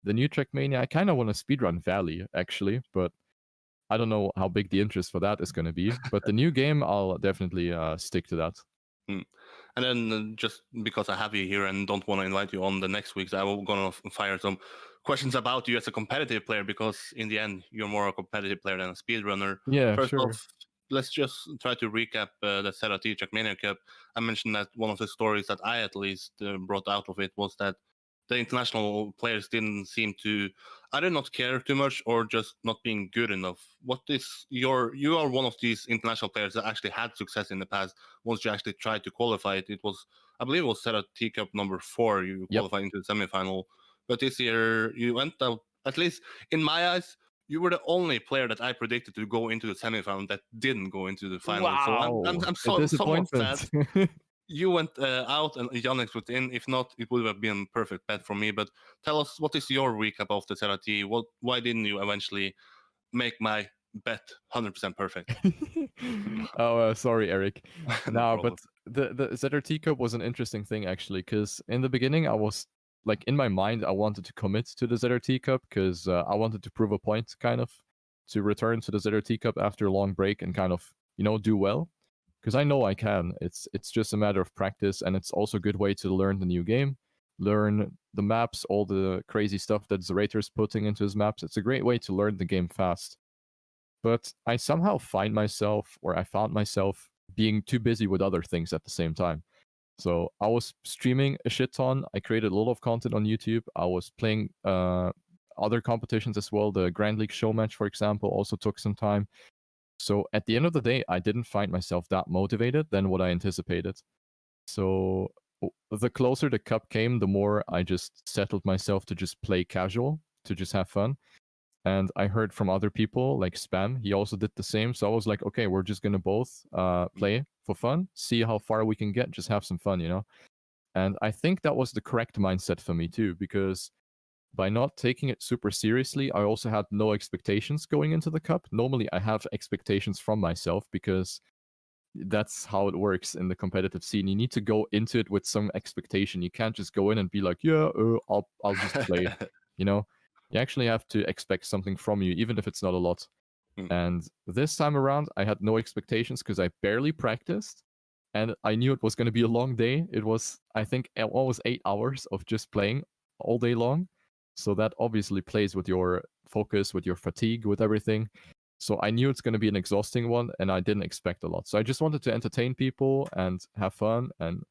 the new Trackmania, I kind of want to speedrun Valley actually, but I don't know how big the interest for that is going to be. But the new game, I'll definitely stick to that. And then just because I have you here and don't want to invite you on the next weeks, I'm going to fire some questions about you as a competitive player, because in the end, you're more a competitive player than a speedrunner. Yeah, First sure. off, let's just try to recap the ZrT Trackmania Cup. I mentioned that one of the stories that I at least brought out of it was that the international players didn't seem to either not care too much or just not being good enough. What is you are one of these international players that actually had success in the past. Once you actually tried to qualify it, I believe it was ZrT Cup number 4. You qualified into the semifinal, but this year you went out. At least in my eyes, you were the only player that I predicted to go into the semifinal that didn't go into the final. Wow. So I'm A somewhat disappointment. sad. You went out and Yannick was in. If not, it would have been a perfect bet for me. But tell us, what is your recap of the ZrT? Why didn't you eventually make my bet 100% perfect? Sorry, Eirik. No No, but the ZrT Cup was an interesting thing actually, because in the beginning I was like, in my mind I wanted to commit to the ZrT Cup because I wanted to prove a point, kind of, to return to the ZrT Cup after a long break and kind of, do well. Because I know I can. It's just a matter of practice, and it's also a good way to learn the new game, learn the maps, all the crazy stuff that ZrT's putting into his maps. It's a great way to learn the game fast. But I somehow found myself being too busy with other things at the same time. So I was streaming a shit ton. I created a lot of content on YouTube. I was playing other competitions as well. The Grand League show match, for example, also took some time. So at the end of the day, I didn't find myself that motivated than what I anticipated. So the closer the cup came, the more I just settled myself to just play casual, to just have fun. And I heard from other people, like Spam, he also did the same. So I was like, okay, we're just going to both play for fun, see how far we can get, just have some fun, And I think that was the correct mindset for me too, because by not taking it super seriously, I also had no expectations going into the cup. Normally, I have expectations from myself because that's how it works in the competitive scene. You need to go into it with some expectation. You can't just go in and be like, yeah, I'll just play. You actually have to expect something from you, even if it's not a lot. And this time around, I had no expectations because I barely practiced. And I knew it was going to be a long day. It was, I think, almost 8 hours of just playing all day long. So that obviously plays with your focus, with your fatigue, with everything. So I knew it's going to be an exhausting one, and I didn't expect a lot. So I just wanted to entertain people and have fun. And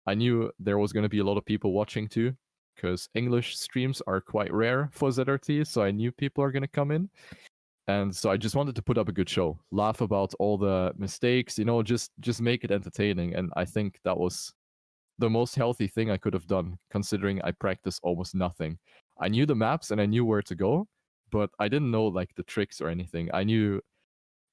I knew there was going to be a lot of people watching too, because English streams are quite rare for ZrT. So I knew people are going to come in. And so I just wanted to put up a good show, laugh about all the mistakes, just make it entertaining. And I think that was the most healthy thing I could have done, considering I practiced almost nothing. I knew the maps and I knew where to go, but I didn't know like the tricks or anything. I knew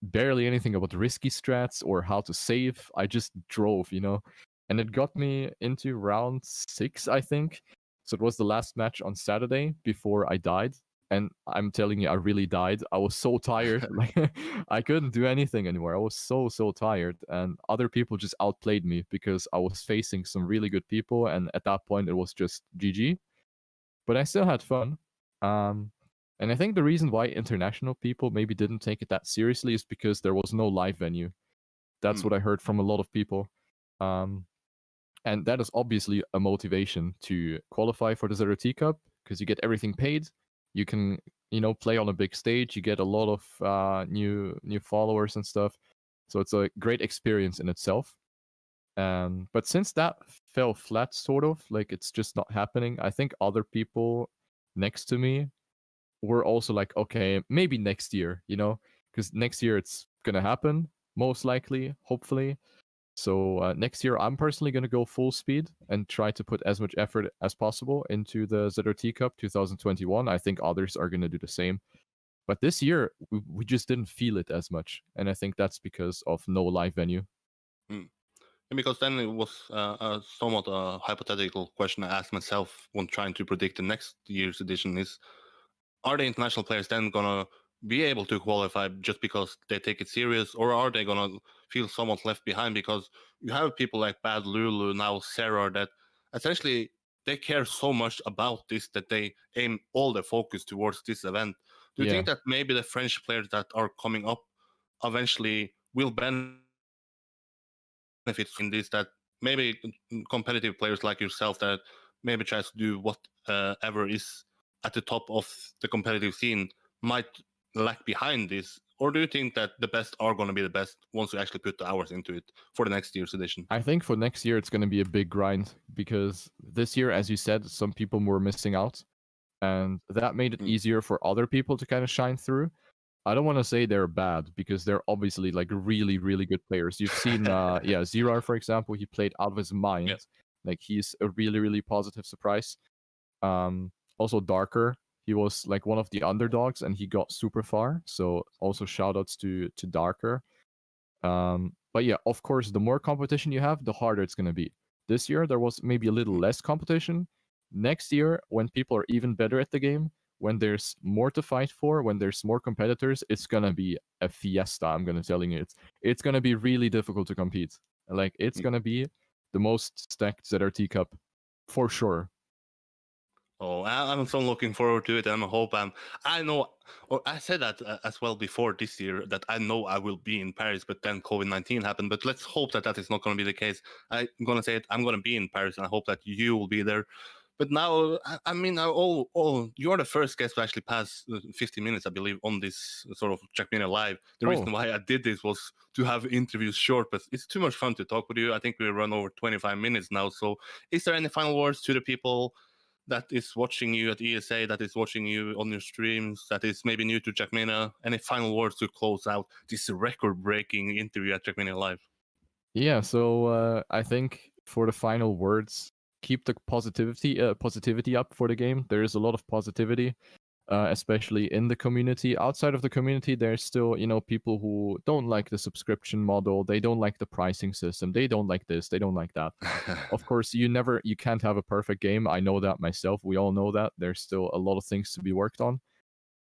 barely anything about risky strats or how to save. I just drove, and it got me into round 6, I think. So it was the last match on Saturday before I died. And I'm telling you, I really died. I was so tired. Like I couldn't do anything anymore. I was so tired. And other people just outplayed me because I was facing some really good people. And at that point, it was just GG. But I still had fun. And I think the reason why international people maybe didn't take it that seriously is because there was no live venue. That's what I heard from a lot of people. And that is obviously a motivation to qualify for the ZrT Cup because you get everything paid. You can, play on a big stage. You get a lot of new followers and stuff. So it's a great experience in itself. But since that fell flat, sort of, like it's just not happening, I think other people next to me were also like, okay, maybe next year, because next year it's going to happen, most likely, hopefully. So next year, I'm personally going to go full speed and try to put as much effort as possible into the ZrT Cup 2021. I think others are going to do the same. But this year, we just didn't feel it as much. And I think that's because of no live venue. And because then it was somewhat a hypothetical question I asked myself when trying to predict the next year's edition is, are the international players then going to be able to qualify just because they take it serious, or are they going to feel somewhat left behind because you have people like Bad Lulu, now Sarah, that essentially they care so much about this that they aim all their focus towards this event. Do you think that maybe the French players that are coming up eventually will benefit in this, that maybe competitive players like yourself that maybe tries to do whatever is at the top of the competitive scene might lag behind this? Or do you think that the best are going to be the best once you actually put the hours into it for the next year's edition? I think for next year it's going to be a big grind, because this year, as you said, some people were missing out, and that made it easier for other people to kind of shine through. I don't want to say they're bad, because they're obviously like really, really good players. You've seen, ZrT, for example, he played out of his mind. Yeah. Like, he's a really, really positive surprise. Also Darker, he was like one of the underdogs and he got super far. So also shout outs to Darker. But yeah, of course, the more competition you have, the harder it's going to be. This year, there was maybe a little less competition. Next year, when people are even better at the game, when there's more to fight for, when there's more competitors, it's going to be a fiesta, I'm going to tell you. It's going to be really difficult to compete. Like, it's going to be the most stacked ZrT Cup, for sure. Oh, I'm so looking forward to it, and I know, or I said that as well before this year, that I know I will be in Paris, but then COVID-19 happened. But let's hope that is not going to be the case. I'm going to say it, I'm going to be in Paris, and I hope that you will be there. But now, I mean, you're the first guest to actually pass 50 minutes, I believe, on this sort of Trackmania Live. The reason why I did this was to have interviews short, but it's too much fun to talk with you. I think we run over 25 minutes now. So is there any final words to the people that is watching you at ESA, that is watching you on your streams, that is maybe new to Trackmania? Any final words to close out this record-breaking interview at Trackmania Live? Yeah, so I think for the final words, keep the positivity up for the game. There is a lot of positivity, especially in the community. Outside of the community, there's still, people who don't like the subscription model. They don't like the pricing system. They don't like this. They don't like that. Of course, you can't have a perfect game. I know that myself. We all know that. There's still a lot of things to be worked on.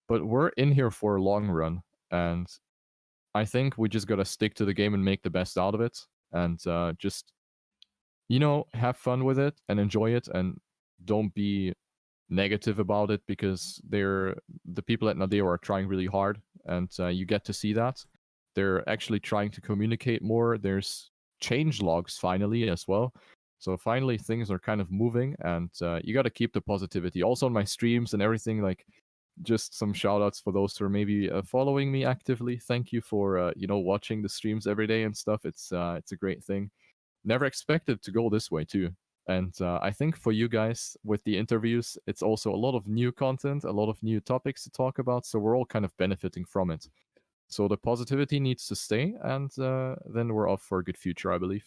But we're in here for a long run. And I think we just got to stick to the game and make the best out of it. And just, have fun with it and enjoy it. And don't be negative about it, because the people at Nadeo are trying really hard, and you get to see that. They're actually trying to communicate more. There's change logs finally as well. So finally things are kind of moving, and you got to keep the positivity. Also on my streams and everything, like, just some shout outs for those who are maybe following me actively. Thank you for watching the streams every day and stuff. It's a great thing. Never expected to go this way too. And I think for you guys with the interviews, it's also a lot of new content, a lot of new topics to talk about. So we're all kind of benefiting from it. So the positivity needs to stay, and then we're off for a good future, I believe.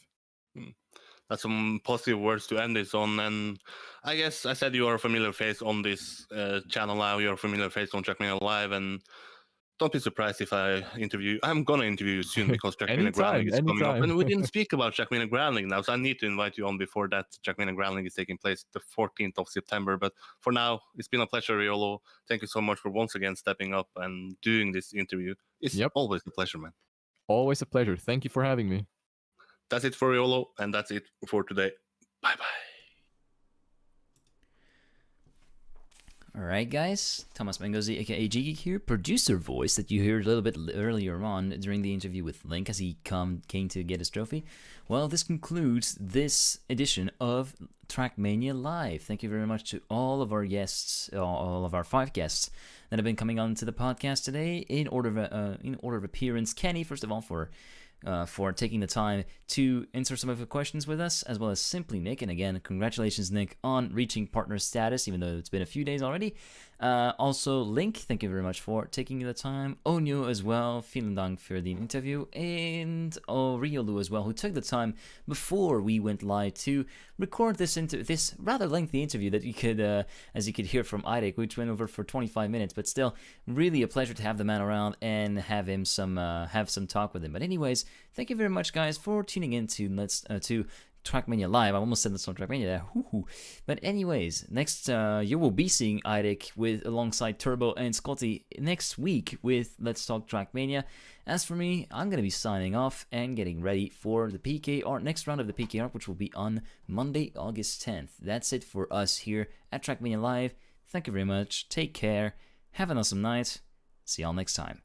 That's some positive words to end this on. And I guess I said you are a familiar face on this channel now. You're a familiar face on Trackmania Live, and don't be surprised if I interview you. I'm going to interview you soon, because Trackmania Groundling is coming up. And we didn't speak about Trackmania Groundling now, so I need to invite you on before that Trackmania Groundling is taking place the 14th of September. But for now, it's been a pleasure, Riolu. Thank you so much for once again stepping up and doing this interview. It's always a pleasure, man. Always a pleasure. Thank you for having me. That's it for Riolu, and that's it for today. Bye-bye. All right, guys. Thomas Mengozi, aka Jiggy here, producer voice that you heard a little bit earlier on during the interview with Link as he came to get his trophy. Well, this concludes this edition of Trackmania Live. Thank you very much to all of our guests, all of our 5 guests that have been coming on to the podcast today. In order of appearance, Kenny, first of all, for taking the time to answer some of the questions with us, as well as Simply Nick. And again, congratulations, Nick, on reaching partner status, even though it's been a few days already. Also, Link, thank you very much for taking the time. oNio as well, vielen Dank für the interview. And Riolu as well, who took the time before we went live to record this rather lengthy interview that you could, as you could hear from Eirik, which went over for 25 minutes. But still, really a pleasure to have the man around and have some talk with him. But anyways, thank you very much, guys, for tuning in to Trackmania Live. I almost said this on Trackmania there. But anyways, next you will be seeing Eirik with alongside Turbo and Scotty next week with Let's Talk Trackmania. As for me, I'm gonna be signing off and getting ready for the PKR next round of the PKR, which will be on Monday, August 10th. That's it for us here at Trackmania Live. Thank you very much. Take care. Have an awesome night. See y'all next time.